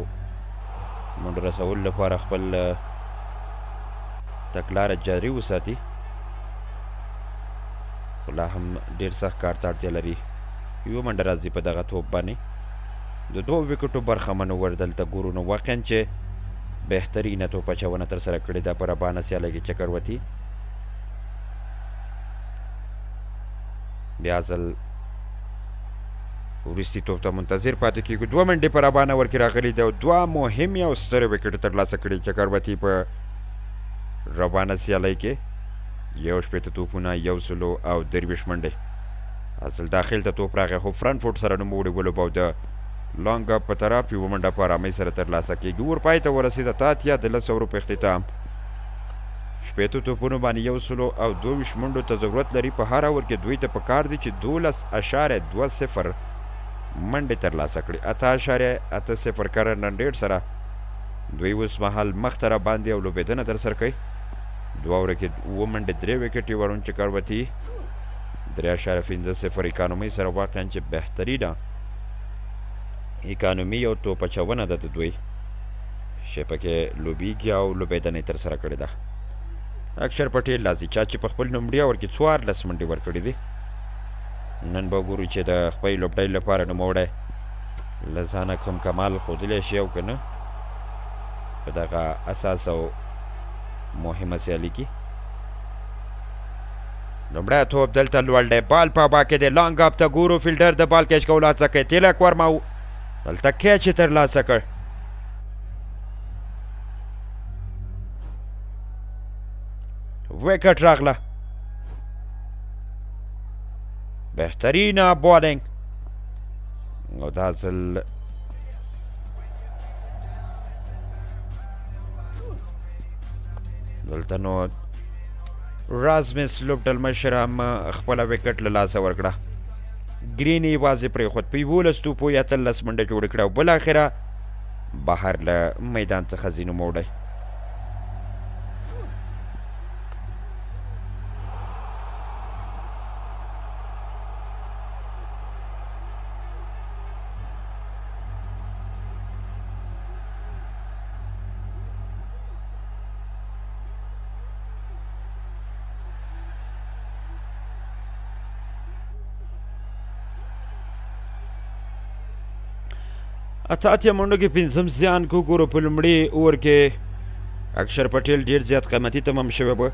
منډو رسولو لپاره خپل تګلاره جاري وساتي. خو لا هم ډېر سخت کار ته اړتیا لري. یوه منډه راځي په دغه توپ باندې د دوو وکټو برخمن ور. دلته ګورو نو واقعا چې بهترینه توپ اچونه ترسره کړې ده په ربانه سیالۍ کې چکروتي. بیا ځل وروستي توپ ته منتظر پاتې کېږو. دوه منډې په ربانه ور کې راغلي دي او دوه مهمې او سترې وکټې ترلاسه کړي چکروتي په ربانه سیالۍ کې. 1 توپونه 123 منډې. اصل داخل ته توپ راغی خو فرنټ فوټ سره نوموړی ولوباو. د لانګ اپ په طرف یوه منډه په ارامۍ سره ترلاسه کېږي. ور پای ته ورسېده. تا اتیا د 10 اوورو په اختتام 60 توپونو باندې 122 منډو ته ضرورت لري. په هر اوور کې دوی ته پکار دي چې 12.20 منډې ترلاسه کړي. 8.80 کرن رن ریټ سره دوی اوس مهال مخ ته راباندې او لوبېدنه ترسره کوي. 2 اووره کې 7 منډې 3 وکټې ورون چکروتي 3.50 اکانومۍ سره واقعا چې بهترینه اکانومي او توپ اچونه ده د دوی چې پکې لوبیږي او لوبېدنه یې ترسره کړې ده. اکشر پټیل لازي چا چې په خپل لومړي اوور کې 14 منډې ورکړې دي. نن به وګورو چې د خپلې لوبډلې لپاره نوموړی له ځانه کوم کمال ښودلی شي او که نه په دغه اساس او مهمه سیالي کې. لومړی توپ دلته لوړ دی. بال په هوا کې دی. لانګ اپ ته ګورو. فیلډر د بال کیچ کولو هڅه کوي. تیلک ورماو دلته کیچ یې ترلاسه کړ. وکټ راغله. بهترینه بالینګ او دا ځل دلته نو رازمس لوبډل مشر هم خپله وکټ له لاسه ورکړه. ګرین یې یوازې پرېښود. په 11 توپو 13 منډه جوړې کړه او بالاخره بهر له میدان څخه ځي نوموړی. اتیا منډو کې 5 زیان کو ګورو. په لومړي اوور کې اکشر پټیل ډېر زیات قیمتي تمام شوی به.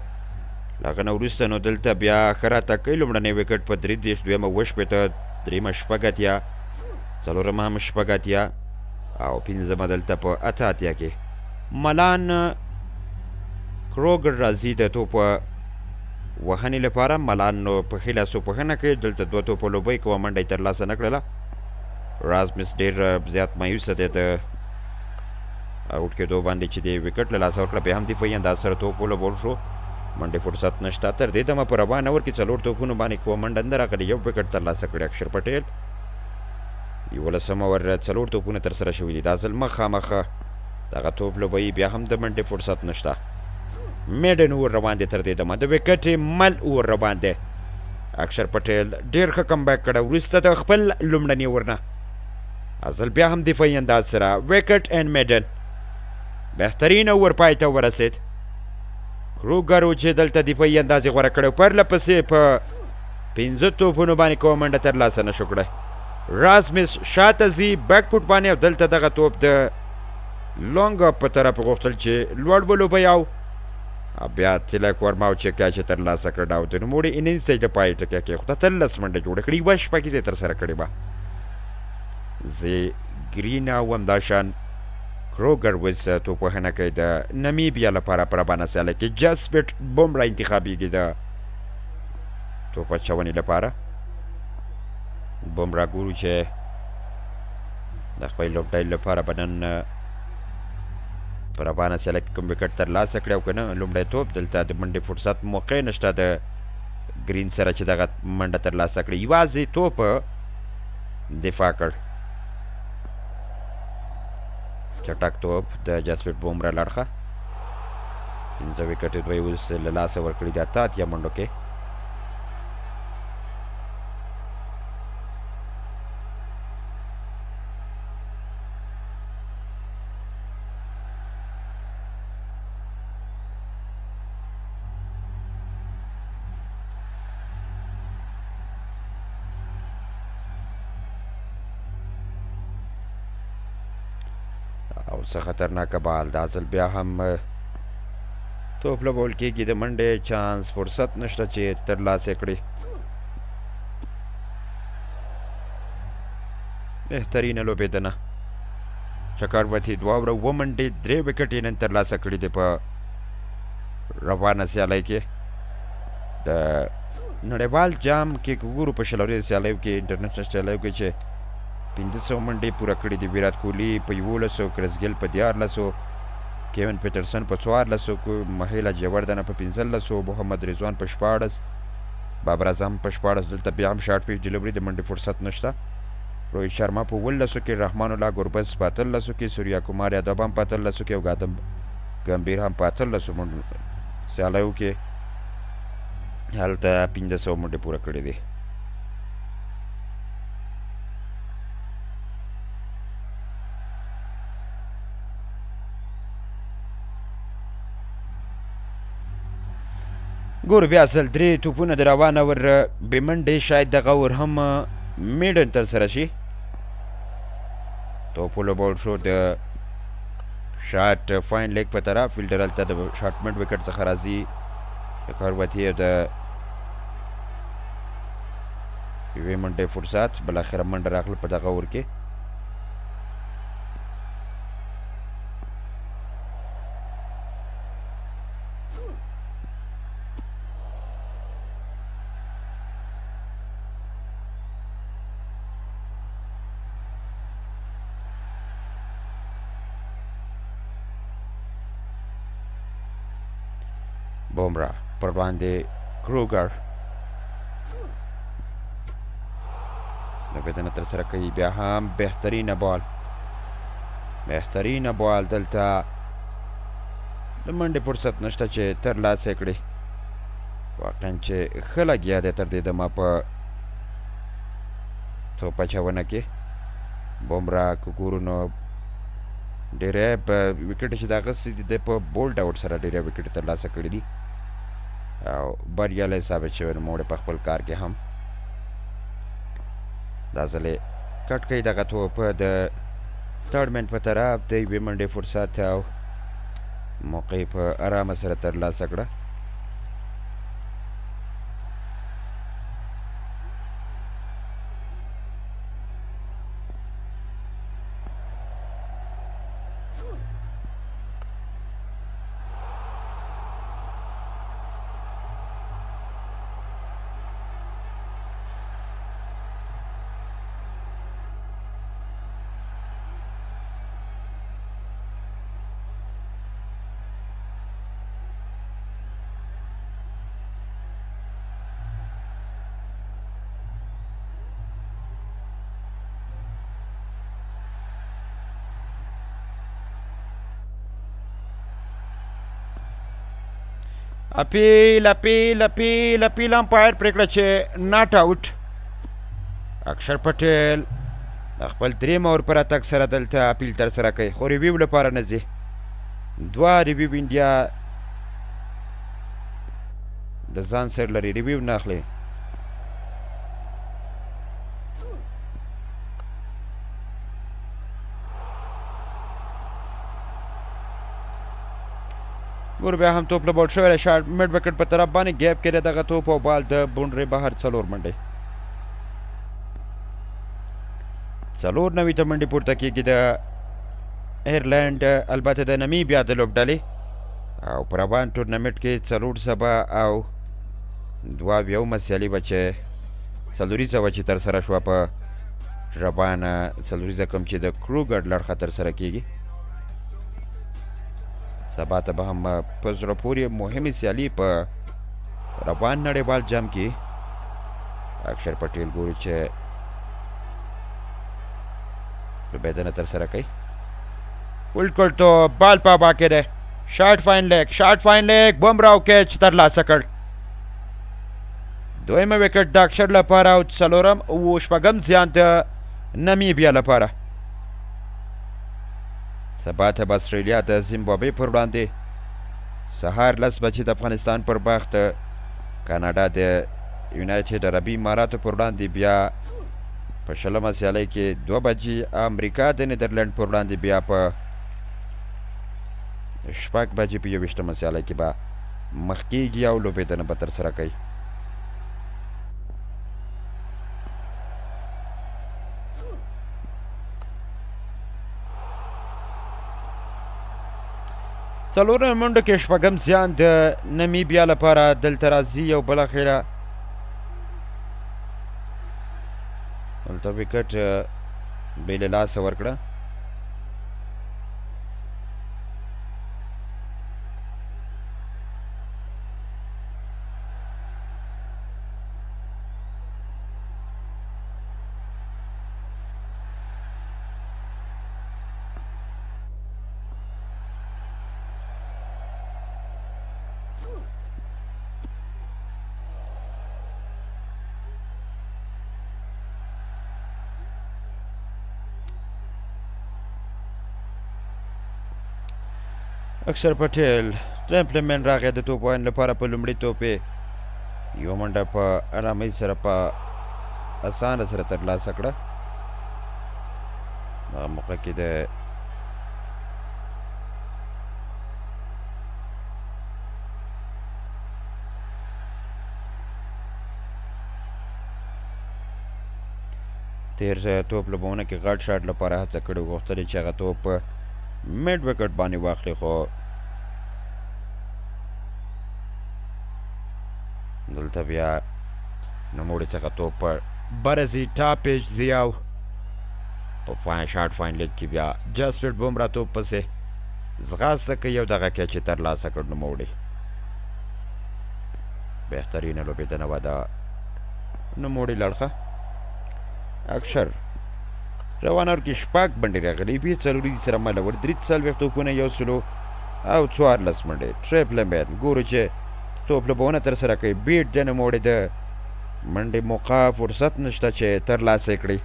له هغه نه وروسته نو دلته بیا ښه راته کوي. لومړنی وکټ په 33، دویمه 80، درېیمه 80، څلورمه هم 80 او پنځمه دلته په 88 کې ملان کروګر راځي د توپ وهنې لپاره. ملان نو په ښي لاسو پوښنه کوي. دلته 2 توپه لوبۍ کوه منډه یې ترلاسه نه کړله. رازمس ډېر زیات مایوسه دی د آوټ کېدو باندې چې د وکټ له لاسه ورکړه. بیا هم دفاعي انداز سره توپ ولوبول شو. منډې فرصت نشته. تر دې دمه په روان اوور کې 4 توپونو باندې کوه منډه نه راغلې. 1 وکټ ترلاسه کړی اکشر پټیل. 11 اوور 4 توپونه ترسره شوي دي. دا ځل مخامخه دغه توپ لوبوي. بیا هم د منډې فرصت نشته. میډن اوور روان دی. تر دې دمه د وکټې مل اوور روان دی. اکشر پټیل ډېر ښه کم بیک کړی وروسته د خپل لومړني اوور نه. ازل بیا هم دفاعي انداز سره وکټ اینډ میډن. بهترین اوور پای ته ورسېد. کروګر و چې دلته دفاعي انداز یې غوره کړی. پرله پسې په 5 توپونو باندې کومه منډه ترلاسه نه شو کړی. رازمس شاته ځي بیک فوټ باندې او دلته دغه توپ د لانګ اپ په طرف غوښتل چې لوړ ولوبوي او بیا تلک ورما او چې کیچ ترلاسه کړ او د نوموړي انینګز ته یې د پای ټکی کېښوده 13 منډه جوړه کړې 1 شپږیزه یې ترسره کړې وه زی ګرین او همداشان کروګر وز توپوهنه کوي د نمیبیا لپاره په رابانه سیاله کې جسپټ بومرا انتخابیږي د توپ اچونې لپاره بومرا ګورو چې د خپل لوبډایل لپاره به نن په رابانه سیاله کې کوم وکټ ترلاسه کړی او که نه لومړی توپ دلته د منډې فرصت موقع نشته د ګرین سره چې دغه منډه ترلاسه کړي یوازې توپ دفاع کړ چټک توپ د جسپټ بومرا لړخه 15 وکټې دوی اوس له لاسه ورکړي د اته اتیا منډو کې او څه خطرناکه بال دا ځل بیا هم توپ لګول کېږي د منډې چانس فرصت نشته چې ترلاسه کړي بهترینه لوبېدنه چکرورتي دوه اوره 7 منډې 3 وکټ یې نن ترلاسه کړي دي په روانه سیالۍ کې د نړیوال جام کې که ګورو په شلوریزو سیالیو کې انټرنیشنل سیالیو کې چې 500 منډې پوره کړي دي ویرات کوهلي په 1100 کرس ګیل په 1400 کیون پیټرسن په 1400 مهیلا جوردن په 1500 محمد رضوان په 14 بابر اعظم په 14 دلته بیا هم شارټ پیچ ډیلیوري د منډې فرصت نشته روهیت شرما په 1700 کې رحمان الله ګربز په 1300 کې سوریا کمار یادو هم په 1300 کې او ګادم ګمبیر هم په 1300 منډو سیالیو کې هلته 1500 منډې پوره کړي دي ګورو بیا اصل 3 توپونه د روانه ور بې منډې شاید دغه ور هم میډن ترسره شي توپ ولوبول شو د شاټ فاین لیګ په طرف فیلډر هلته د شاټ منډ وکټ څخه راځي د کاروتي د یوې منډې فرصت بالاخره منډه راغله په دغه ور کې بومرا پر باندې کروګر لوبېدنه ترسره کوي بیا هم بهترینه بال دلته د منډې فرصت نشته چې ترلاسه کړي واقعا چې ښه لګیا دی تر دې دمه په توپ اچونه کې بومرا که ګورو نو ډېری وکټې چې د اخیستي دي د په بولډ آوټ سره ډېری وکټې ترلاسه کړي دي او بریالی ثابت شوی نوموړی په خپل کار کې هم دا ځل یې کټ کوي دغه توپ د تھرډ مین په طرف د یوې منډې فرصت او موقع په ارامه سره ترلاسه کړه اپیل امپایر پرېکړه چې ناټ آوټ اکشر پټیل د خپل دریم اور پر اتک سره دلته اپیل ترسره کوي خو ریویو لپاره نه ځي 2 ریویو انډیا د ځان سره لري ریویو نه اخلي ګورو بیا هم توپ له باؤټ شوی دی شاټ میډ وکټ په طرف باندې ګیپ کې دی دغه توپ او بال د بونډرۍ بهر 4 منډۍ 4 نوي ته منډې پورته کېږي د ایرلینډ البته د نمیبیا د لوبډلې او په روان ټورنمنټ کې 4 سبا او 2 سیالي به چې څلوریزه وه چې ترسره شوه په روانه څلوریزه کوم چې د کروګر لړخه ترسره کېږي سبا ته به هم په زړه پورې مهمې سیالي په روان نړیوال جام کې اکشر پټیل ګورو چې لوبېدنه ترسره کوي بالکل تو بال په هوا کې دی شاټ فاین لیګ بمراو کیچ ترلاسه کړ دویمه وکټ د اکشر لپاره او څلورم او شپږم زیان د نمیبیا لپاره سبا ته به استرالیا د زیمبابوې پر وړاندې سهار 10 بجې د افغانستان پر باغ د کاناډا د یونایټډ عربي اماراتو پر وړاندې بیا په 20مه سیالۍ کې 2 بجې امریکا د نیدرلینډ پر وړاندې بیا په 6 بجې په 21مه سیالۍ کې به مخ کېږي او لوبېدنه به ترسره کوي څلورمه منډه کې شپږم زیان د نمیبیا لپاره دلته راځي او بالاخره دلته وکټ بې له لاسه ورکړه اکشر پټیل ټریمپلمنټ راغی د توپ وهنې لپاره په لومړي توپ یې یوه منډه په ارامۍ سره په اسانه سره ترلاسه کړه دغه موقع کې د تیر توپ لوبونه کې غټ شاټ لپاره هڅه کړې غوښتل چې هغه توپ میډ وکټ باندې واخلي خو دلته بیا نوموړي څخه توپ په بره ځي ټاپ ایج ځي او په شاټ فاین لیګ کې بیا جسپریټ بومرا توپ پسې ځغاسته کوي او دغه کیچ یې ترلاسه کړ نوموړي بهترینه لوبېدنه وه د نوموړي لړخه اکشر روانور کې شپږ بنډې راغلي بیا څلوریزې سره مله ور 43 توپونه 100 او 14 منډې ټریپلمنټ ګورو چې توپ لوبونه ترسره کوي بیټ د نوموړي د منډې موقع فرصت نشته چې ترلاسه یې کړي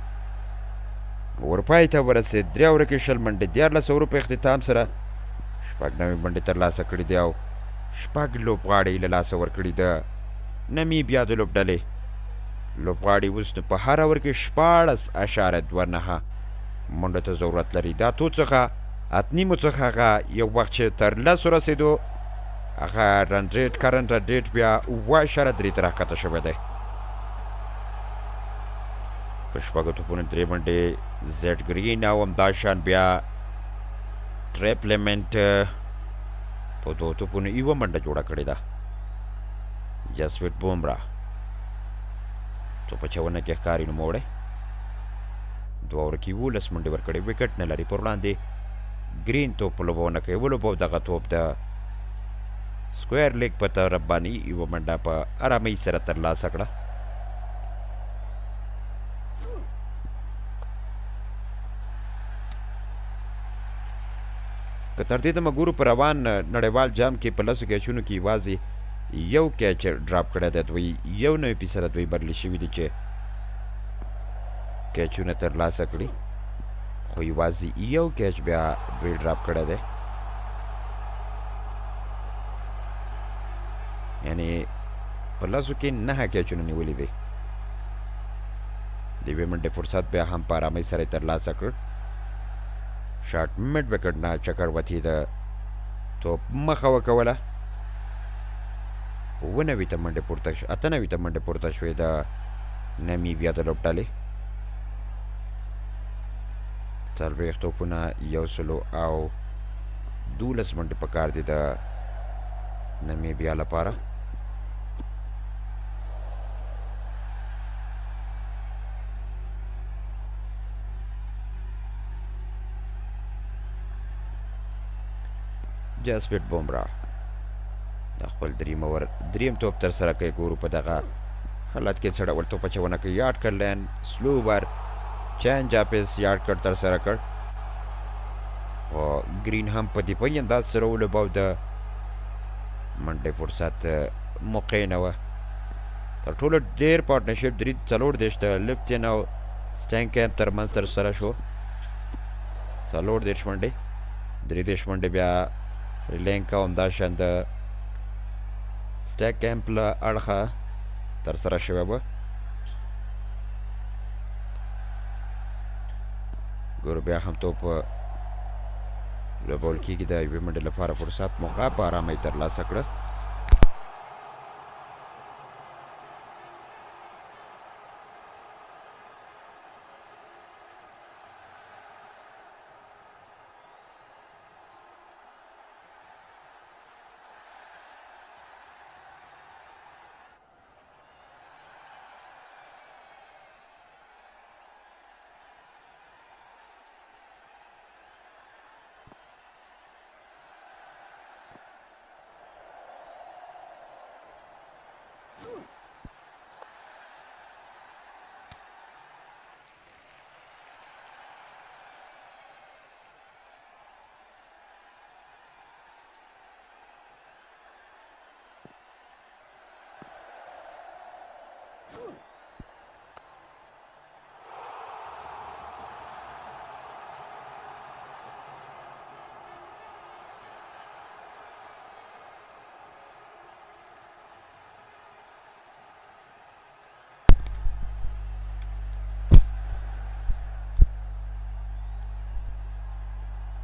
ورپای ته ورسېد 3 اوره کې 20 منډې 14 اوره په اختتام سره شپږ نوي منډې ترلاسه کړي دي او شپږ لوبغاړي له لاسه ورکړي د نمیبیا د لوبډلې لوبغاړي اوس په هر اور کې 14.29 منډو ته ضرورت لري دا تو څخه اتنیمو څخه هغه یو وخت چې تر 10 رسېدو هغه رن ریټ کرنټ رن ریټ بیا 7.3 ته راښکته شوی دی په شپږو توپونو 3 منډې زیډ ګرین او همداشان بیا ټریپلمنټ په 2 توپونو 1 منډه جوړه کړې ده جسپریټ بومرا تو په 54 کې ښکاري نوموړی 2 اوره کې 11 منډې ورکړې وکټ نه لري پر وړاندې ګرین توپ لوبونه کوي ولوبو دغه توپ د سکویر لیګ په طرف باندې یوه منډه په ارامۍ سره ترلاسه کړه که تر دې دمه ګورو په روان نړیوال جام کې په 10 کیچونو کې یوازې یو کیچ ډراپ کړی دی دوی 1 فیصده دوی برلي شوي دي چې کیچونه ترلاسه کړي خو یوازې یو کیچ بیا دوی ډراپ کړی دی یعنی په 10 کې 9 کیچونه نیولي دي د یوې منډې فرصت بیا هم په ارامۍ سره یې ترلاسه کړ شاټ میډ وکټ نه چکر وتی د توپ مخه وکوله. 90 ته منډې پورته 98 ته منډې پورته شوې د نمیبیا د لوبډلې. 40 توپونه 112 منډې پکار دي د نمیبیا لپاره. جاسپریت بومرا د خپل دریم توپ تر سره کوي. ګورو په دغه حالت کې څه ډول توپ اچونه کوي. یارډ کړ لین سلو اوور چینج اپس یارډ کړ تر سره کړ او ګرین هم په دفاعي انداز سره ولوباو. د منډې فرصت موقع نه وه. تر ټولو ډېر پارټنرشپ 43 د لپټین او سټینګ کیمپ ترمنځ تر سره شو. 43 منډې 33 منډې بیا ریلینکا همداشان د سټیک کیمپ له اړخه تر سره شوې وه. ګورو بیا هم توپ لوبول کېږي. د یوې منډې لپاره فرصت موقع په ارامۍ ترلاسه کړه.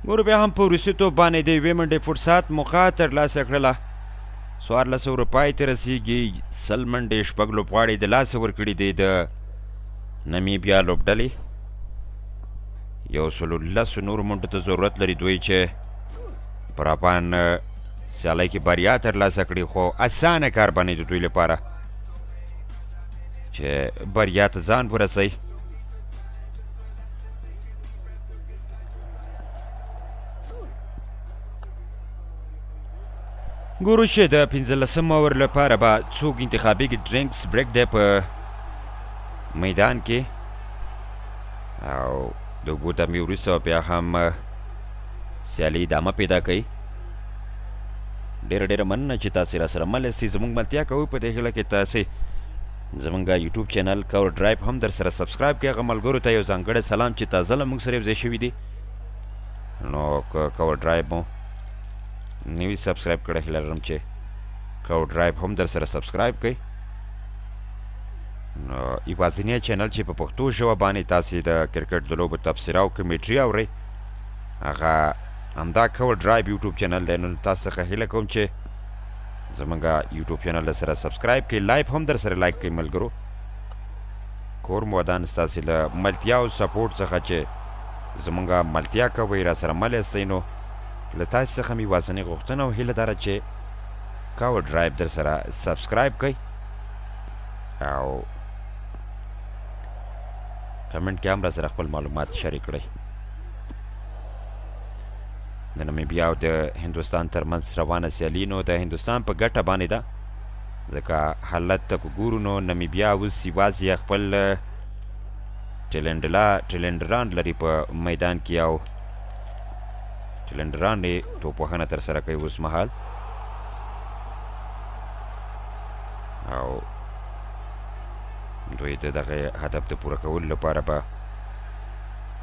ګورو بیا هم په وروستي توپ باندې د یوې منډې فرصت موقع ترلاسه کړله. 1400 روپۍ ته رسیږي. 100 منډې 6 لوبغاړي د لاسه ورکړي دي د نمیبیا لوبډلې. 110 نورو منډو ته ضرورت لري دوی چې په راپان سیالۍ کې بریا ترلاسه کړي. خو اسانه کار باندې د دوی لپاره چې بریا ته ځان ورسوي. ګورو چې د 15 اوور لپاره به څوک انتخابي ډرینکس بریک دی په میدان کې او د اوبو دمې وروسته بیا هم سیالي ادامه پیدا کوي. ډېره مننه چې تاسې راسره مل یاستئ. زموږ ملتیا کوئ په دې هیله کې تاسې زموږ یوټیوب چینل کور ډرایو هم در سره سبسکرایب کړئ. هغه ملګرو ته یو ځانګړی سلام چې تازه له موږ سره یو ځای شوي دي. نو که کور ډرایو مو نوی سبسکرایب کړی هیله لرم چې کور ډرایو هم در سره سبسکرایب کړئ. نو یوازینی چینل چې په پښتو ژبه باندې تاسې د کرکټ د لوبو تبصره او کمیټري اورئ هغه همدا کور ډرایو یوټیوب چینل دی. نو تاسو څخه هیله کوم چې زموږ یوټیوب چینل در سره سبسکرایب کړئ. لایف هم در سره لایک کړئ ملګرو. کور مودان ستاسې له ملتیا او سپورټ څخه چې زموږ ملتیا کوئ راسره مل یاستئ. نو له تاسې څخه مې یوازینۍ غوښتنه او هیله داره چې کور ډرایو در سره سبسکرایب کړئ او کمنټ کې هم را سره خپل معلومات شریک کړئ. د نمیبیا او د هندوستان ترمنځ روانه سیالي نو د هندوستان په ګټه باندې ده، ځکه حالت ته که ګورو نو نمیبیا اوس یوازې خپل ټیلنډران لري په میدان کې او ټیلنډران یې توپوهنه ترسره کوي اوس مهال او دوی د دغه هدف د پوره کولو لپاره به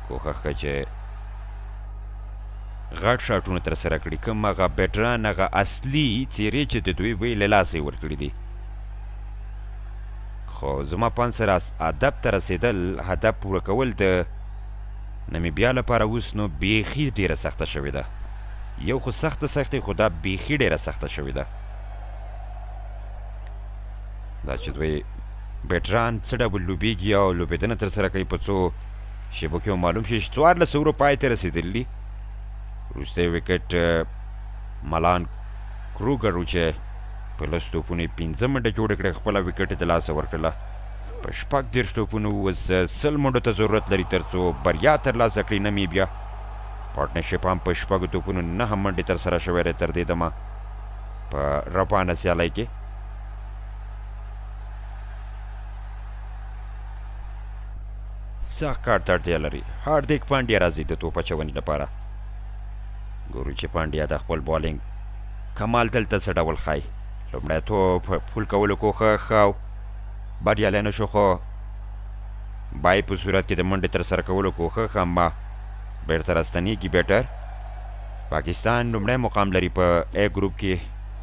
کوښښ کوي چې غټ شاټونه ترسره کړي. کوم هغه بیټران هغه اصلي څیرې چې د دوی وی له لاسه یې ورکړي دي. خو زما په اند سره هدف ته رسېدل، هدف پوره کول د نمیبیا لپاره اوس نو بیخي ډېره سخته شوې ده. یو خو سخته خو دا بیخي ډېره سخته شوې ده دا چې دوی بیټران څه ډول لوبیږي او لوبېدنه ترسره کوي په څو شیبو کې معلوم شي چې 14 اوورو پای ته رسېدلي دي وروستی وکټ ملان کروګر و چې په 10 توپونو یې 15 منډه جوړې کړې خپله وکټ یې د لاسه ورکړله په 30 توپونو اوس 100 منډو ته ضرورت لري تر څو بریا ترلاسه کړي نمیبیا پارټنرشپ هم په 6 توپونو 9 منډې ترسره شوی دی تر دې دمه په رپانه سیالۍ کې سخت کار ته اړتیا لري هاردیک پانډیا راځي د توپ اچونې لپاره ګورو چې پانډیا د خپل بالینګ کمال دلته څه ډول ښایي لومړی توپ پول کولو کوښښ او بریالی نه شو خو بای په صورت کې د منډې ترسره کولو کوښښ اما بیرته راستنیږي بیټر پاکستان لومړی مقام لري په ای ګروپ کې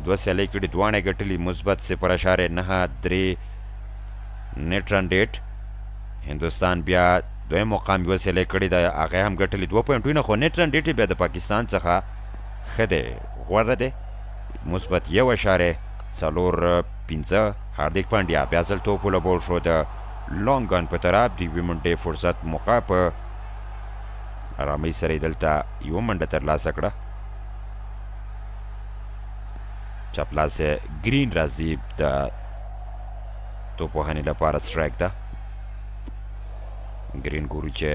2 سیالۍ کړي دواړه یې ګټلي مثبت 0.93 نیټ رن ریټ هندوستان بیا دویم مقام یوه سیالۍ کړې ده هغه هم ګټلي 2 پوینټونه خو نیټ رن ریټ بیا د پاکستان څخه ښه دی غوره دی مثبت 1.45 هاردیک پانډیا بیا ځل توپ ولګول شو د لانګ ګن په طرف د یوې منډې فرصت موقع په ارامۍ سره یې دلته یوه منډه ترلاسه کړه چپ لاس ګرین راځي د توپ وهنې لپاره سټرایک ده ګرین ګورو چې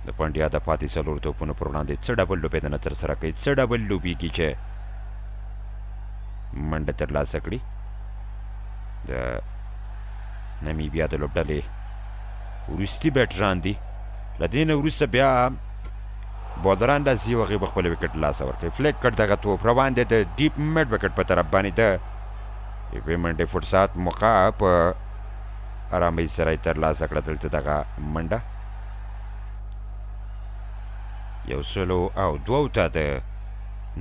د پانډیا د پاتې 4 توپونو پر وړاندې څه ډول لوبېدنه ترسره کوي څه ډول لوبیږي چې منډه ترلاسه کړي د نمیبیا د لوبډلې وروستي بیټران دي له دې نه وروسته بیا بالران راځي او هغې به خپل وکټ لاسه ورکوي فلیک کټ دغه توپ روان دی د ډیپ میډ وکټ په طرف باندې د یوې منډې فرصت موقع په ارامۍ سره یې ترلاسه کړه دلته دغه منډه 102 ته د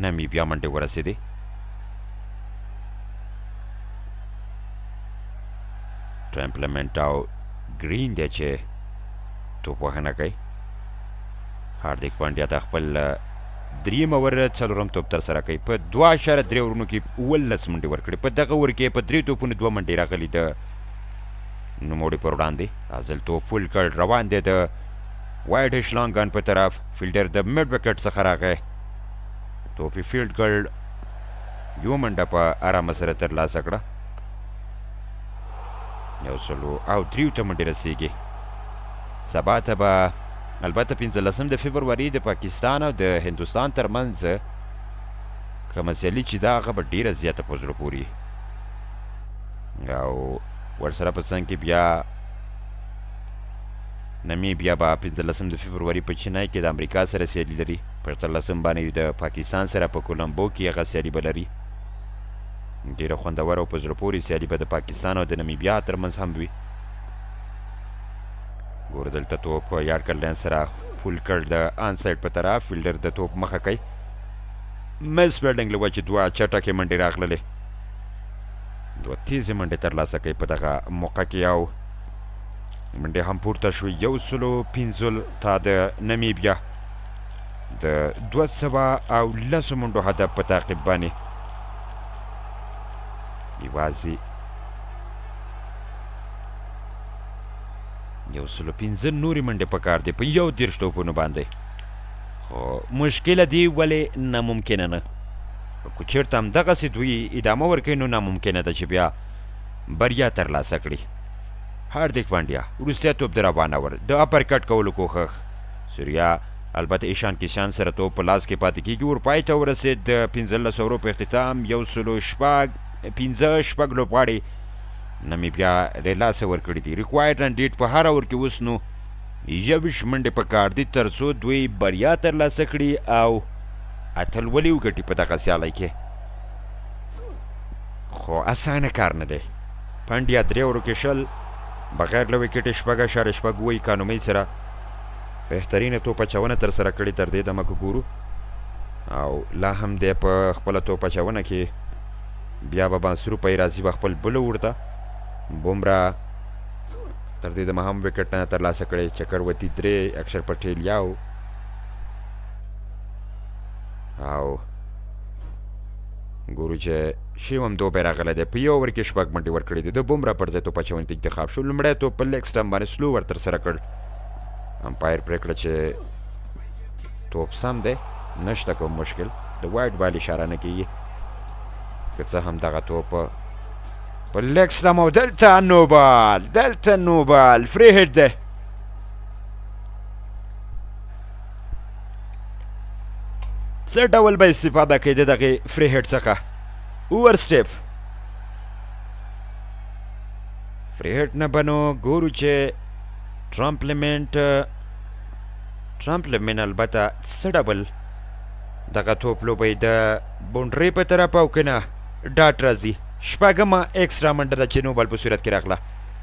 نمیبیا منډې ورسېدې ټرمپلمنټ او ګرین دی چې توپ وهنه کوي هاردیک پانډیا د خپل دریم اوور څلورم توپ ترسره کوي په 2.3 اورونو کې 19 منډې ورکړې په دغه اوور کې په 3 توپونو 2 منډې راغلي د نوموړي پر وړاندې ازل توپ فول کړ روان دی د وایډ هش لانګ ګن په طرف فیلډر د میډ وکټ څخه راغی توپ یې فیلډ کړ یوه منډه په ارامه سره ترلاسه کړه 103 ته منډې رسېږي سبا ته به البته 15 د فبروري د پاکستان او د هندوستان ترمنځ کومه سیالي چې ده هغه به ډېره زیاته په زړه پورې او ورسره په څنګ کې بیا نمیبیا به 15 د فبروري په چینای کې د امریکا سره سیالي لري په 13 باندې د پاکستان سره په کولمبو کې هغه سیالي به لري ډېره خوندوره او په زړه پورې سیالي به د پاکستان او د نمیبیا ترمنځ هم وي ګوره دلته توپ یارډ کړ سره فول کړ د آن سایډ په طرف فیلډر د توپ مخه کوي مس فیلډینګ له وجې 2 چټکې منډې راغللې 2 تیزې منډې ترلاسه کوي په دغه موقع کې او منډې هم پورته شوې 115 ته د نمیبیا د 210 منډو هدف په تعقیب باندې یوازې 115 نورې منډې پکار دی په 10 توپونو باندې خو مشکله دی ولې ناممکنه نه که چېرته همدغسې دوی ادامه ورکوي نو ناممکنه ده چې بیا بریا ترلاسه کړي هاردیک پانډیا وروستی توپ د روان اور د اپر کټ کولو کوښښ سوریا البته ایشان کشان سره توپ په لاس کې پاتې کېږي ورپای ته ورسېد د 15 اورو په اختتام 15 لوبغاړي نمیبیا له لاسه ورکړي دي ریکوایرډ رن ریټ په هر اور کې اوس نو 21 منډې پکار دي تر څو دوی بریا ترلاسه کړي او اتلولي وګټي په دغه سیالۍ کې خو اسانه کار نه دی پانډیا 3 اورو کې شل بغیر له وکټې 6.6 اکانومۍ سره بهترینه توپ اچونه ترسره کړې تر دې دمه که ګورو او لا هم دی په خپله توپ اچونه کې بیا به بانسروپی راځي به خپل بله ورته بومرا تر دې دمه هم وکټ نه ترلاسه کړی چکروتی 3 اکشر پټیل یو او ګورو چې شیوم دوبی راغلی دی په یو اوور کې 6 منډې ورکړې دي د بومرا پر ځای توپ اچونې ته انتخاب شو لومړی توپ په لیګ سټمپ باندې سلو ور ترسره کړ امپایر پرېکړه چې توپ سم دی نشته کوم مشکل د وایډ بال اشاره نه کېږي که څه هم دغه توپ په لیګ سټمپ او دلته نو بال فری هټ دی څه ډول به استفاده کوي د دغې فری هټ څخه اوور سټیپ فری هټ نه به نو ګورو چې ټرمپلمنټ البته څه ډول دغه توپ لوبوي د بونډرۍ په طرف او که نه ډاټ راځي شپږمه ایکسټرا منډه ده چې نو بال په صورت کې راغله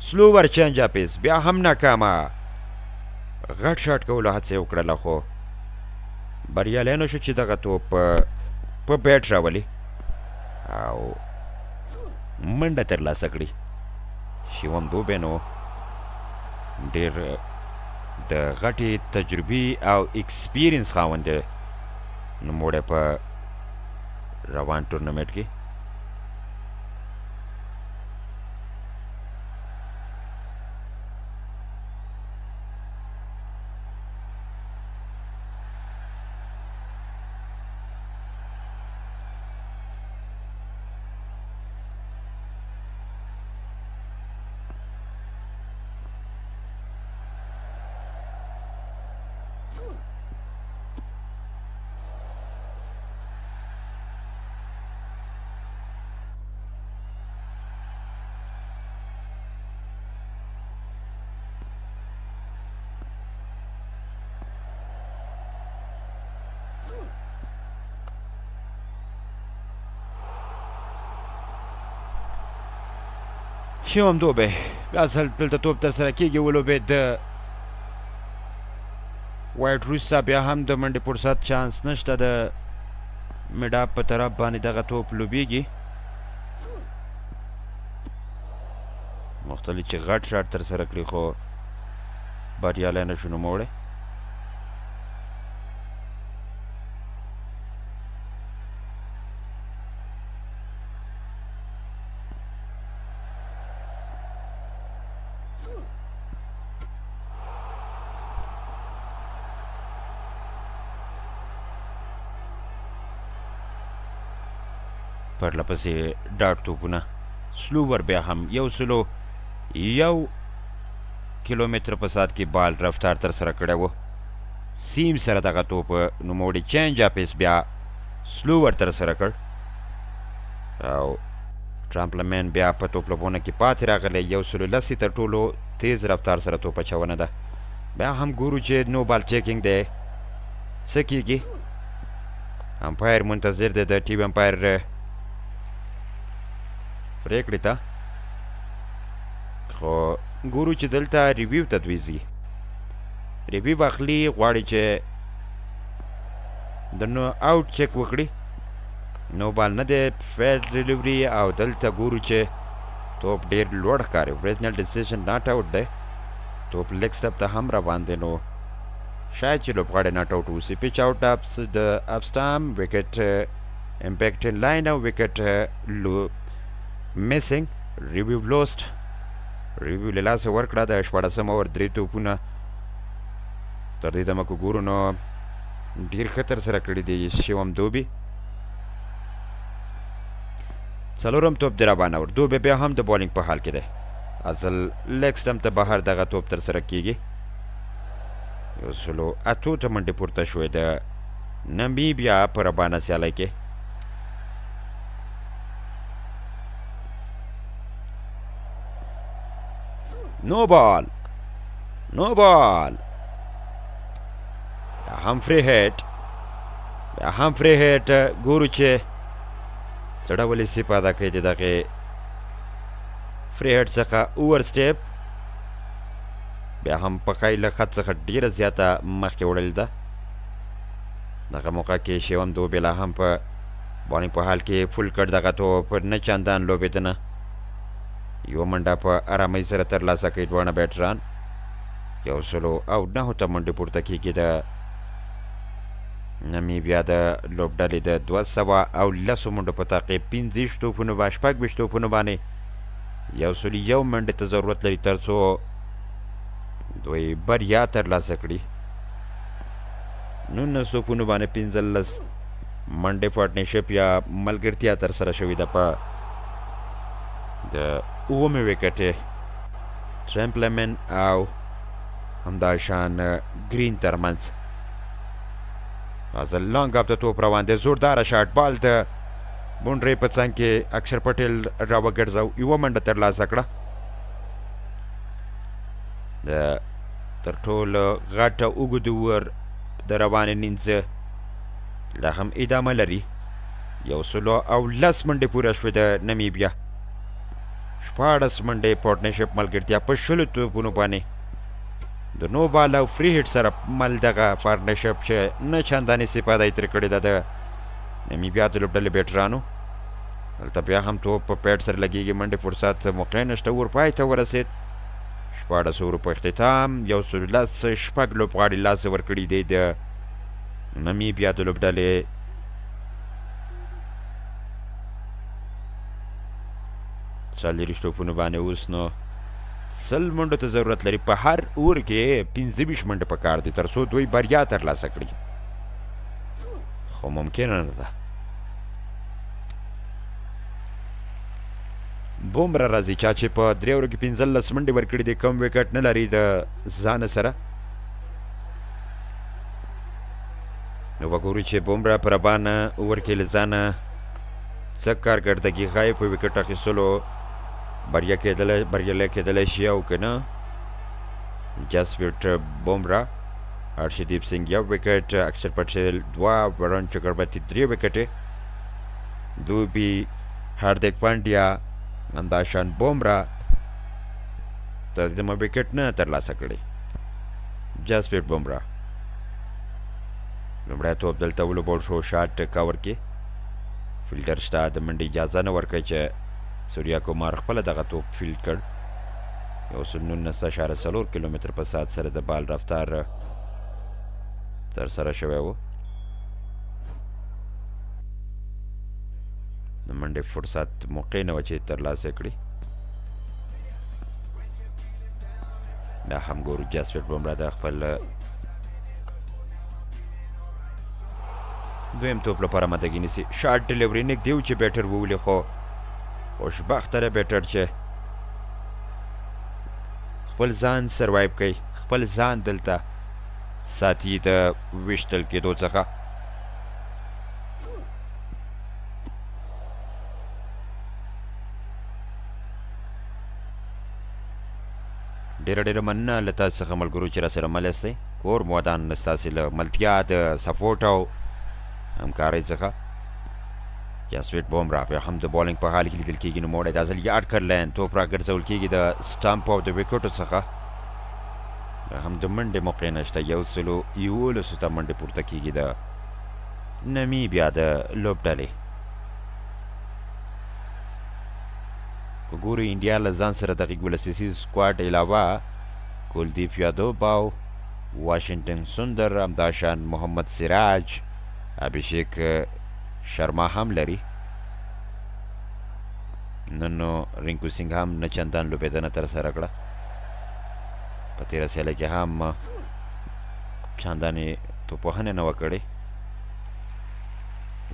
سلو ور چینج اپیس بیا هم ناکامه غټ شاټ کولو هڅه یې وکړله خو بریالی نه شو چې دغه توپ په بیټ راولي او منډه ترلاسه کړي شیوم دوبی نو ډېر د غټې تجربې او اکسپیرینس خاوند دی نوموړی په روان ټورنمنټ کې شیوم دوبی بیا ځل دلته توپ ترسره کېږي ولوبېد د وایټ وروسته بیا هم د منډې فرصت چانس نشته د میډاپ په طرف باندې دغه توپ لوبېږي مختلف چې غټ شاټ ترسره کړي خو بریالی نه شو نوموړی پرله پسې ډاټ توپونه سلوور بیا هم 101 کیلومتر په ساعت کې بال رفتار ترسره کړی و سیم سره دغه توپ نوموړي چینج اپیس بیا سلوور ترسره کړ او ټرمپلمین بیا په توپ لوبونه کې پاتې راغلی 110 تر ټولو تیز رفتار سره توپ اچونه ده بیا هم ګورو چې نو بال چیکینګ دی څه کېږي امپایر منتظر دی د ټیم امپایر پرېکړې ته خو ګورو چې دلته ریویو ته دوی ځي ریویو اخلي غواړي چې د نو آوټ چک وکړي نو بال نه دی فیر ډیلیوري او دلته ګورو چې توپ ډېر لوړ ښکاري اوریجنل ډیسیژن ناټ آوټ دی توپ لیګ سټپ ته هم روان دی نو شاید چې لوبغاړی ناټ آوټ اوسي پیچ آوټ د اپ سټام وکټ امپیکټ ان لاین او وکټ میسنګ ریویو لوست ریویو له لاسه ورکړه د 14 اوور 3 توپونه تر دې دمه که ګورو نو ډېر ښه ترسره کړي دي شیوم دوبي څلورم توپ د روان اور دوبی بیا هم د بالینګ په حال کې دی ازل لیګ سټمپ ته بهر دغه توپ ترسره کېږي 108 منډې پورته شوې د نمیبیا په ربانه سیالۍ کې نو بال بیا هم فری هټ ګورو چې څه ډول استفاده کوي د دغې فری هټ څخه اوور سټیپ بیا هم پخی له خط څخه ډېره زیاته مخکې وړل ده دغه موقع کې شیوم دوبی لا هم په بالینګ په حال کې فول کټ دغه توپ نه چندان لوبېده نه یو منډه په ارامۍ سره ترلاسه کوي دواړه بیټران 109 ته منډې پورته کېږي د نمیبیا د لوبډلې د 210 منډو په تعقیب 15 توپونو به 26 توپونو باندې 101 منډې ته ضرورت لري تر څو دوی بریا ترلاسه کړي. 19 توپونو باندې 15 منډې پارټنرشپ یا ملګرتیا ترسره شوې ده په د اومې وکټې ټرمپلمن او همداشان ګرین ترمنځ. از لانګ اپ د توپ روان دی، زورداره شاټ بال د بونډرۍ په څنګ کې اکشر پټیل راوګرځاو، یوه منډه ترلاسه کړه. د تر ټولو غټه اوږد اوور د روانې نینځه لا هم ادامه لري. 110 منډې پوره شوې د نمیبیا، 14 منډې پارټنرشپ ملګرتیا په 20 توپونو باندې د نو بال او فری هټ سره مل دغه پارټنرشپ چې نه چندانې استفاده یې ترې کړې ده د نمیبیا د لوبډلې بیټرانو. دلته بیا هم توپ په پیډ سره لګېږي، منډې فرصت موقع نشته، اور پای ته ورسېد. 14 اورو په اختتام 110 شپږ لوبغاړي لاسه ورکړي دی د نمیبیا د لوبډلې. څلوېښت توپونو باندې اوس نو 100 منډو ته ضرورت لري، په هر اور کې 25 منډې پکار دي تر څو دوی بریا ترلاسه کړي، خو ممکنه نه ده. بومره راځي چا چې په 3 اورو کې 15 منډې ورکړي دي، کم وکټ نه لري د ځانه سره. نو وګورو چې بومره په ربانه اوور کې له ځانه څه کارګردګي ښایي په وکټ اخیستلو بریالی کېدلی شي او که نه. جسپریټ بومره، هرشدیپ سنګ 1 وکټ، اکشر پټیل 2، ورن چکربرتی 3 وکټې، دوبي هاردیک پانډیا همداشان بومره تقریبا وکټ نه ترلاسه کړی. جسپریټ بومره لومړی توپ دلته ولوبول شو، شاټ کاور کې فیلډر شته، د منډې اجازه نه ورکوي چې سوریا کومار خپله دغه توپ فیلډ کړ. 119.4 کیلومتر په ساعت سره د بال رفتار ترسره شوی و. د منډې فرصت موقع نه وه چې ترلاسه کړي. دا هم ګورو جسپریټ بومره د خپل دویم توپ لپاره مدګي نیسي. شارټ ډیلیوري نږدې و چې بیټر وولي، خو خوشبختره بیټر چې خپل ځان سروایو کوي، خپل ځان دلته ساتي د ویشتل کېدو څخه. ډېره مننه له تاسو څخه ملګرو چې راسره مل یاستئ. کور مو ودان ستاسې له ملتیا د سپورټ او همکارۍ څخه. جسپریټ بومره بیا هم د بالینګ په حال کې لیدل کېږي، نوموړی دا ځل یارډ کرلین توپ راګرځول کېږي د سټامپ او د وکټو څخه. هم د منډې موقع نشته، 111 ته منډې پورته کېږي د نمیبیا د لوبډلې. که ګورو انډیا له ځان سره دغه 12 سکواډ علاوه کلدیپ یادوب او واشنګټن سندر، همداشان محمد سراج، ابھیشیک شرما هم لري. نن نو رینکو سینګ هم نه چندان لوبېدنه ترسره کړه، په تېره سیاله کې هم چندانې توپوهنه نه وه کړې.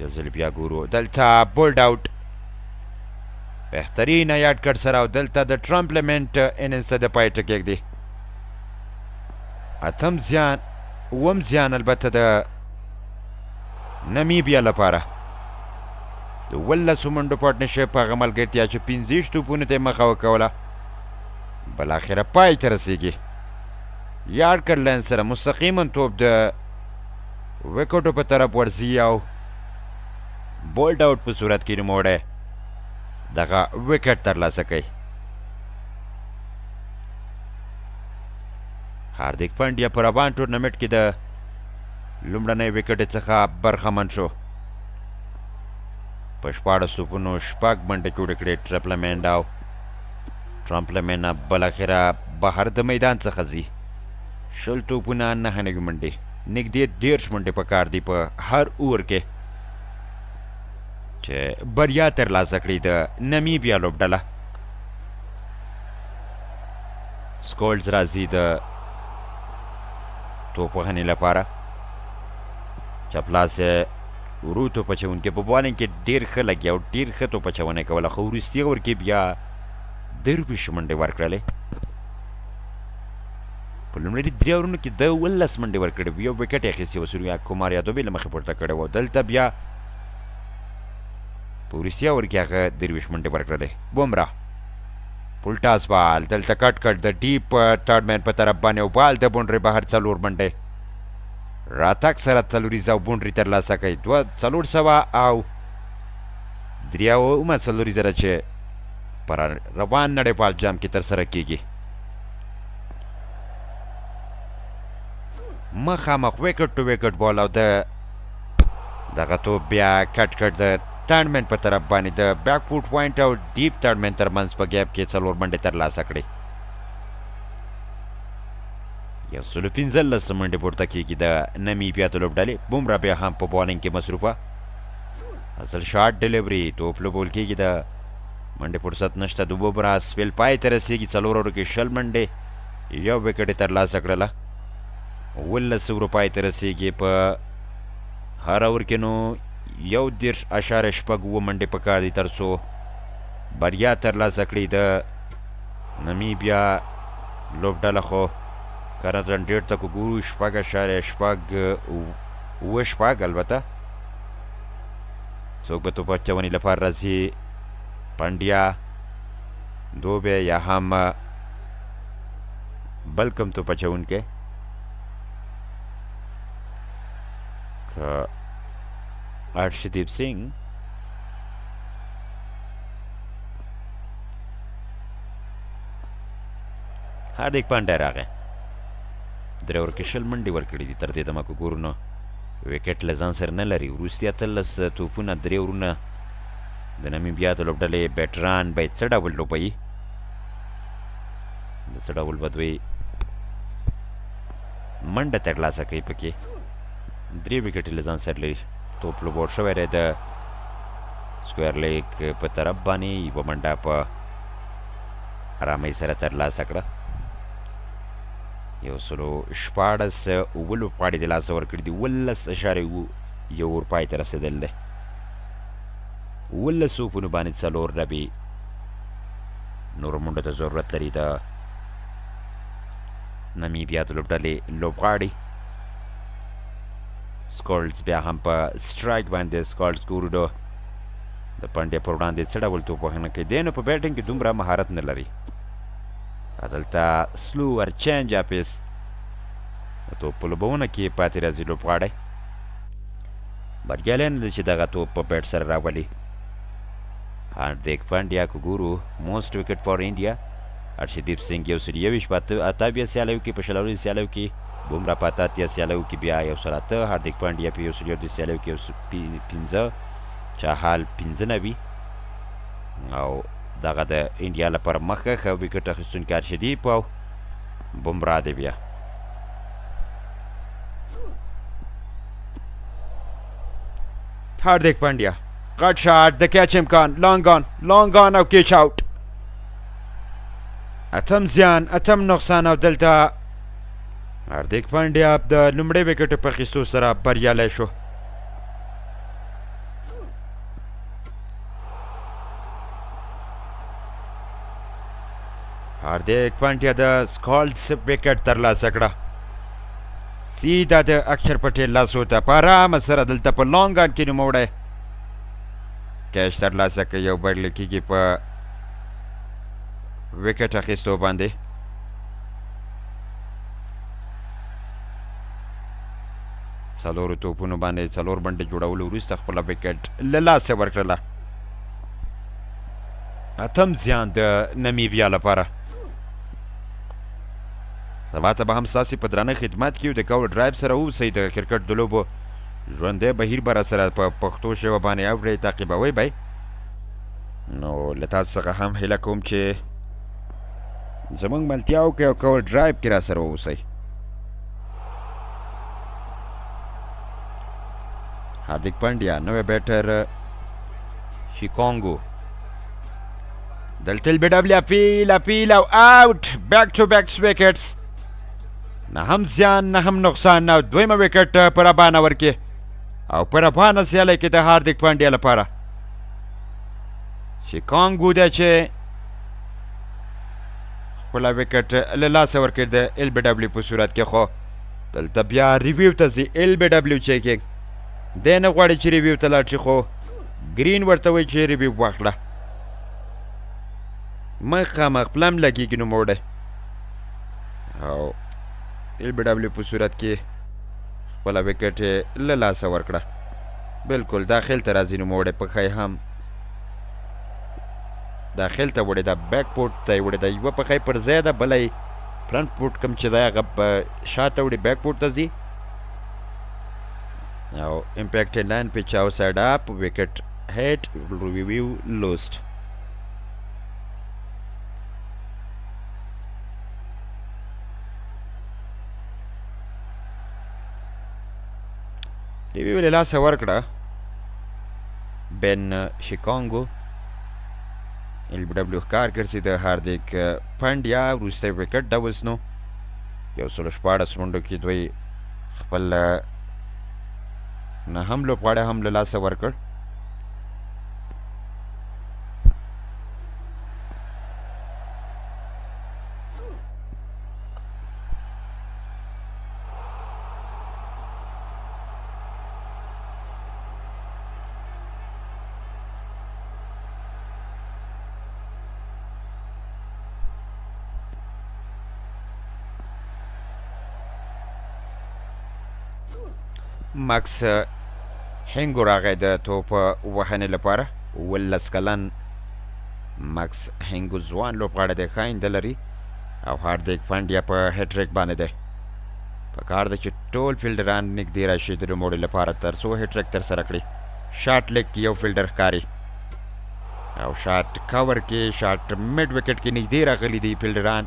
یو ځل بیا ګورو دلته بولډ آوټ، بهترینه یاډ کټ سره، او دلته د ټرمپلمنټ اننګز ته د پای ټکی ږدي. اتم زیان، اووم زیان البته د نمیبیا لپاره. د 11 منډو پارټنرشپ هغه ملګرتیا چې 15 توپونو ته یې مخه وکوله بالاخره پای ته رسېږي. یارډ کرلین سره مستقیما توپ د وکټو په طرف ورځي او بولډ آوټ په صورت کې نوموړی دغه وکټ ترلاسه کوي. هاردیک پانډیا په روان ټورنمنټ کې د لومړنۍ وکټې څخه برخمن شو، په 14 توپونو 6 منډې جوړې کړې. ټرمپلمن بالاخره بهر د میدان څخه ځي، 20 توپونه 9 نوي منډې. نږدې 30 منډې پکار دي په هر اوور کې چې بریا ترلاسه کړي د نمیبیا لوبډله. سکولز راځي د توپ وهنې لپاره. چپلاس ورو توپ اچوونکي په بالینګ کې ډېر ښه لګیا او ډېر ښه توپ اچونه کوله، خو وروستي اوور کې بیا 23 منډې ورکړلې. په لومړني 3 اورونو کې د 19 منډې ورکړې، یو وکټ یې اخیستی و، سوریا کومار یادوبې له مخې پورته کړی و. دلته بیا په وروستي اوور کې هغه 23 منډې ورکړلې. بومرا پولټاس بال دلته کټ د ډیپ تھرډ مین په طرف باندې او بال د بونډرۍ بهر 4 منډې راتګ سره څلوریزه او بونډري ترلاسه کوي. 400 او 3 څلوریزه چې پر روان نړیوال جام کې ترسره کیږي. مخامخ ویکټ ټو ویکټ بال او دغه توپ بیا کټ د تھرډ مین په طرف باندې د بیک فوټ پوینټ او ډیپ تھرډ مین ترمنځ په ګیپ کې 4 منډې ترلاسه کړې. 115 منډې پورته کیږي د نمیبیا د لوبډلې. بومرا بیا هم په بالینګ کې مصروفه. اصل شارټ ډیلیوري توپ لوبول کیږي، د منډې فرصت نشته. د بومرا سپیل پای ته رسیږي. 4 اوورو کې 20 منډې، یو وکټ یې ترلاسه کړله. 19 اوورو پای ته رسیږي. په هر اوور کې نو 1.6 منډې پکار دي تر څو بریا ترلاسه کړي د نمیبیا لوبډله. خو کرنټ رن ریټ ته که ګورو 6.6 البته څوک به توپ اچونې لپاره راځي. پانډیا دوبه یا هم بل کوم توپ اچوونکی که हर्षदीप सिंह हार्दिक पांड्या राغی. 3 اوور کې 20 منډې ورکړې دي. تر دې دمه که ګورو نو وکټ له ځان سره نه لري. وروستي 18 توپونه 3 اورونه د نمیبیا د لوبډلې بیټران به څه ډول لوبوي، د څه ډول به دوی منډه ترلاسه کوي. پکې 3 وکټې له ځان سره لري. توپ لوبول شوی دی د سکویر لیګ په طرف باندې. یوه منډه په ارامۍ سره ترلاسه کړه. 116 لوبغاړي د لاسه ورکړي دي. 19.1 اوور پای ته رسېدل دی. 19 توپونو باندې 4 ربې. نورو منډو ته ضرورت لري د نمیبیا د لوبډلې لوبغاړي. سکولز بیا هم په سټرایک باندې. سکولز ګورو د پانډیا پر وړاندې څه ډول توپ وهنه کوي. دی نو په بیټینګ کې دومره مهارت نه لري. دلته سلو ور چینج اپیس د توپ په لوبونه کې پاتې راځي لوبغاړی. بریالی نه دی چې دغه توپ په بیټ سره راولي. هاردیک پانډیا که ګورو موسټ وکټ فار انډیا. هرشدیپ سنګ 121 په 28 سیالیو کې، په 26 سیالیو کې. بومرا په 88 سیالیو کې بیا 108. هاردیک پانډیا په 111 سیالیو کې 15. چاهال 95 او دغه د انډیا لپاره مخه ښه وکټ اخیستونکی هرشدیپ او بومرا دی. بیا هاردیک پانډیا غټ شاټ د کیچ امکان. لانګ آن او کیچ آوټ. اتم زیان، اتم نقصان او دلته هاردیک پانډیا د لومړۍ وکټ په اخیستو سره بریالی شو. هاردیک پانډیا د سکالز وکټ ترلاسه کړه. سیده د اکشر پټیل لاسو ته په ارامه سره دلته په لانګ آن کې نوموړی کیچ ترلاسه کوي او بایلل کېږي په وکټ اخیستو باندې. څلورو توپونو باندې 4 منډې جوړولو وروسته خپله وکټ له لاسه ورکړله. اتم زیان د نمیبیا لپاره. سبا ته به هم ستاسې په درانه خدمت کې د کور ډرایو سره اوسئ. د کرکټ د لوبو ژوندی بهیر به راسره په پښتو ژبه باندې اورئ، تعقیبوئ به. نو له تاسو څخه هم هیله کوم چې زموږ ملتیا وکړئ او کور ډرایو کې راسره واوسئ. हार्दिक पांड्या नوې بیټر شیکانګو دلته البیډبلیو اپیل او اوټ بیک ټو بیک وکټس نه هم زیان نه هم نقصان او دویمه وکټ پر ابانه ورکې او پر ابانه سیالی کې د هاردیک پانډیا لپاره شیکانګو دی چې خپله وکټ له لاسه ورکړي د البیډبلیو په صورت کې خو دلته بیا ریویو ته ځي البیډبلیو چیکینګ دی نه غواړي چې ریویو ته لاړ شي خو ګرین ورته وایي چې ریویو واخله مخامخ پلم لګېږي نوموړی او البیډبلیو په صورت کې خپله وکټ یې له لاسه ورکړه بلکل داخل ته راځي نوموړی پښه یې هم داخل ته وړې ده بیک پورټ ته یې وړې ده یوه پښه یې پر ځای ده بله یې فرنټ پورټ کوم چې دی هغه په شاته وړي بیک پورټ ته ځي او امپیکټ لاین پچ آوټ سایډ اپ وکټ هیټ ریویو لوست ریویو له لاسه ورکړه بین شیکانګو البیډبلیو ښکار ګرځي د هاردیک پانډیا وروستی وکټ د وزنو 114 منډو کې دوی خپل نهم لوبغاړی هم له لاسه ورکړ ماکس هینګو راغی د توپ وهنې لپاره 18 کلن ماکس هینګو ځوان لوبغاړی دی ښه آینده لري او هاردیک پانډیا په هیټریک باندې دی پکار ده چې ټول فیلډران نږدې راشي د نوموړي لپاره تر څو هیټریک ترسره کړي شاټ لیګ کې یو فیلډر ښکاري او شاټ کور کې شاټ میډ وکټ کې نږدې راغلي دي فیلډران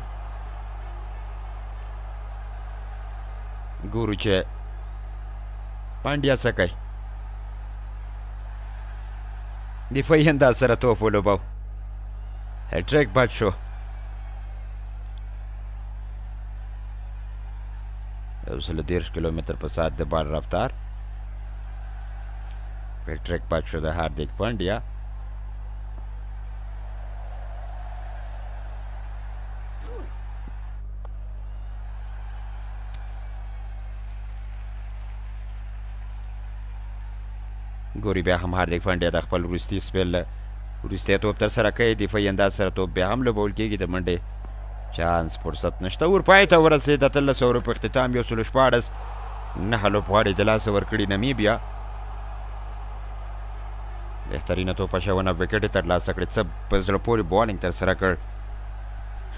ګورو چې پانډیا څه کوي دفاعي انداز سره توپ ولوباو هیټریک بد شو 130 کیلومتر په ساعت د بال رفتار هیټریک بد شو د هاردیک پانډیا ګوري بیا هم هاردیک پانډیا د خپل وروستي سپیل وروستی توپ ترسره کوي دفاعي انداز سره توپ بیا هم لوبول کېږي د منډې چانس فرصت نشته اورپای ته ورسېد 13 اوورو په اختتام 114 9 لوبغاړي د لاسه ورکړي نمیبیا بهترینه توپ اچونه وکټ یې ترلاسه کړې څه په زړه پورې بالینګ ترسره کړ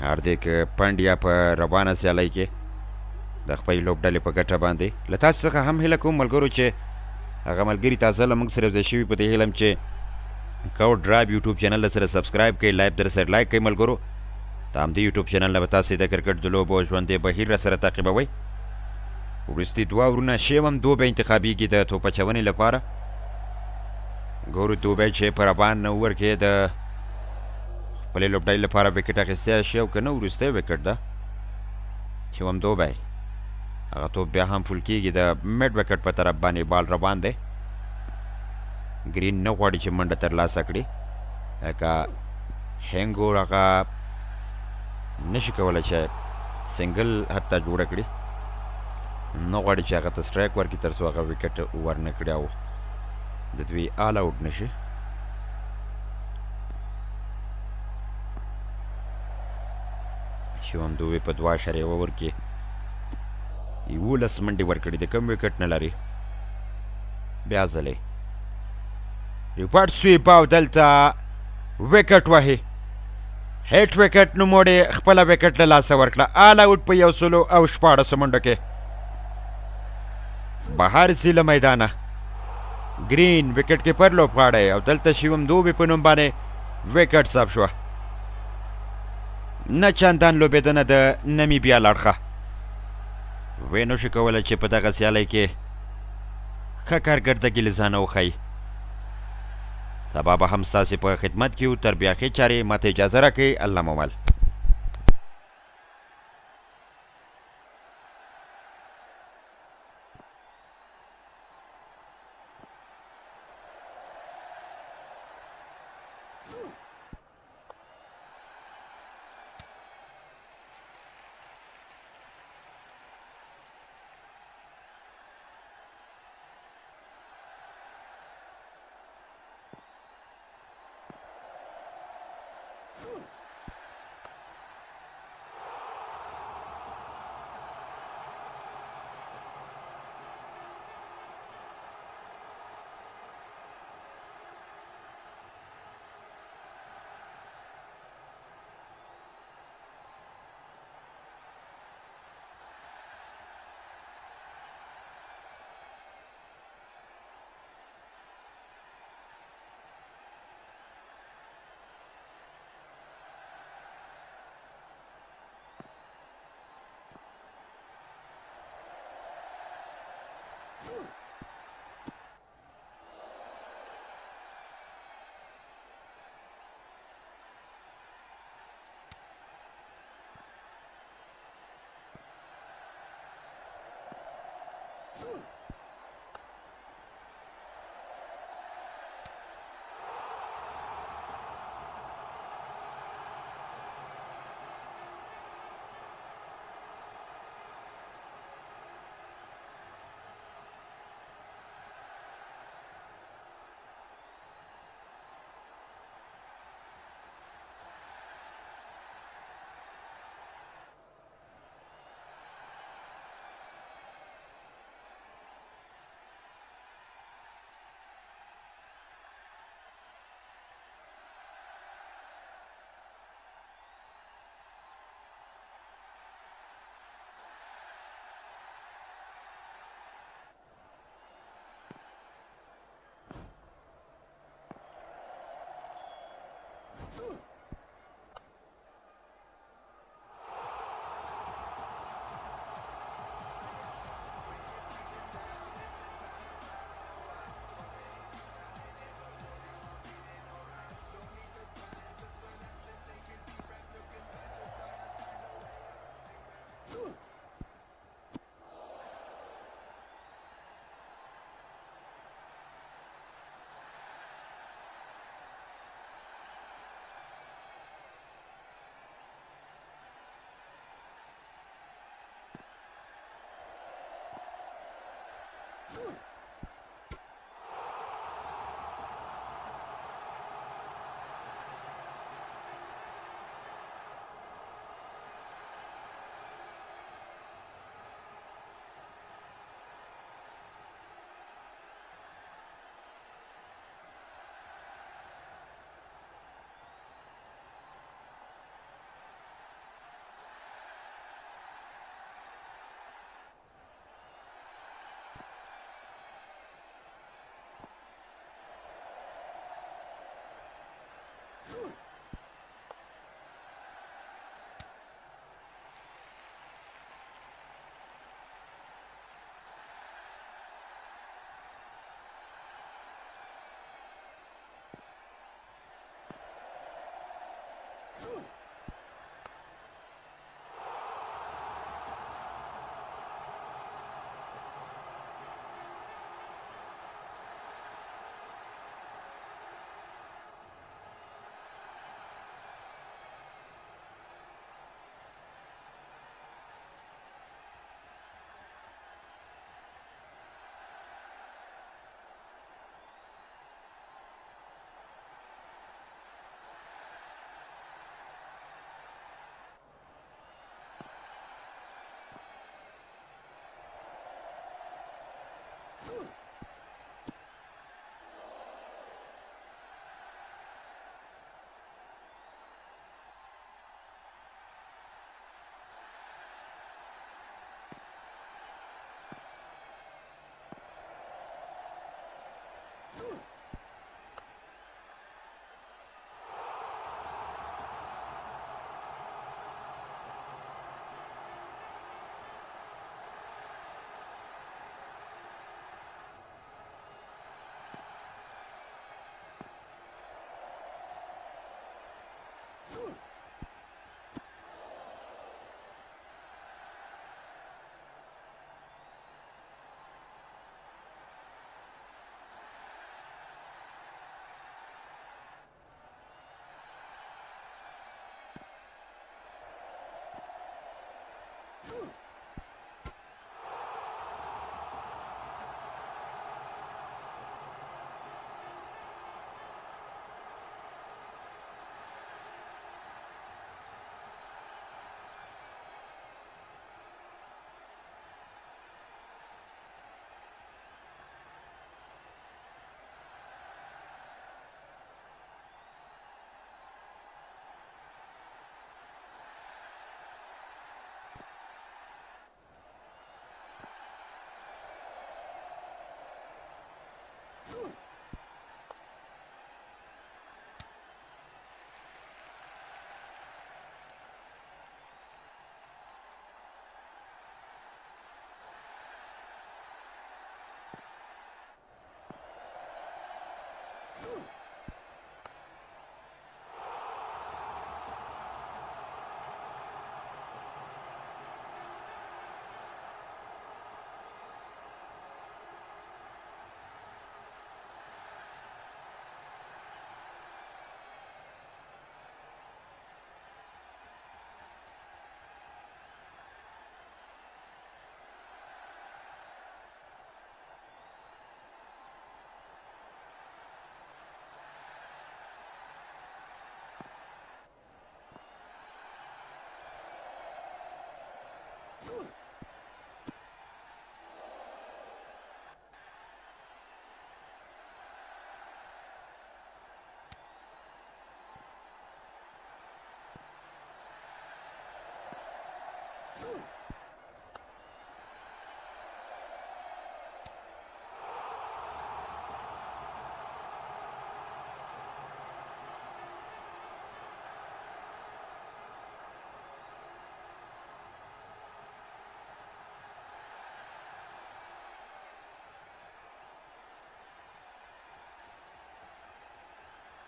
هاردیک پانډیا په روانه سیالۍ کې د خپلې لوبډلې په ګټه باندې له تاسو څخه هم هیله کوم ملګرو چې هغه ملګري تازه له موږ سره یوځای شوي په دې هیله م چې کوډ ډرایب یوټیوب چینل سره سبسکرایب کړئ لایف در سره لایک کړئ ملګرو د همدې یوټیوب چینل نه به تاسې د کرکټ د لوبو او ژوندي بهیر را سره تعقیبوئ وروستي دوه اورونه شیم هم دوبه انتخابیږي د توپ اچونې لپاره ګورو دوبی چې په ربان ورکې د خپلې لوبډلې لپاره وکټ اخیستی شي او که نه وروستی وکټ ده چې هم دوبی هغه توپ بیا هم فول کېږي د میډ وکټ په طرف باندې بال روان دی ګرین نه غواړي چې منډه ترلاسه کړي لکه هینګو هغه نشي کولی چې سنګل حتی جوړه کړي نه غواړي چې هغه ته سټرایک ورکړي تر څو هغه وکټ ورنه کړي او د دوی آل آوټ نشي شیوم دوی په 2.1 اوور کې 11 منډې ورکړي د کم وکټ نه لري بیا ځلې ریپورټ سویپ او دلته وکټ وهي هیټ وکټ نوموړې خپله وکټ له لاسه ورکړه آل آوټ په 114 منډو کې بهر سي له میدانه ګرین وکټ کیپر لوبغاړی او دلته شیوم دوبي په نوم باندې وکټ ثبت شوه نه چندان لوبېدنه د نمیبیا لړخه وی نشي کولی چې په دغه سیالۍ کې ښه کارګردګي له ځانه وښایي. سبا به هم ستاسې په خدمت کې یو. تر بیا ښې چارې ماته اجازه راکړئ. الله مومل.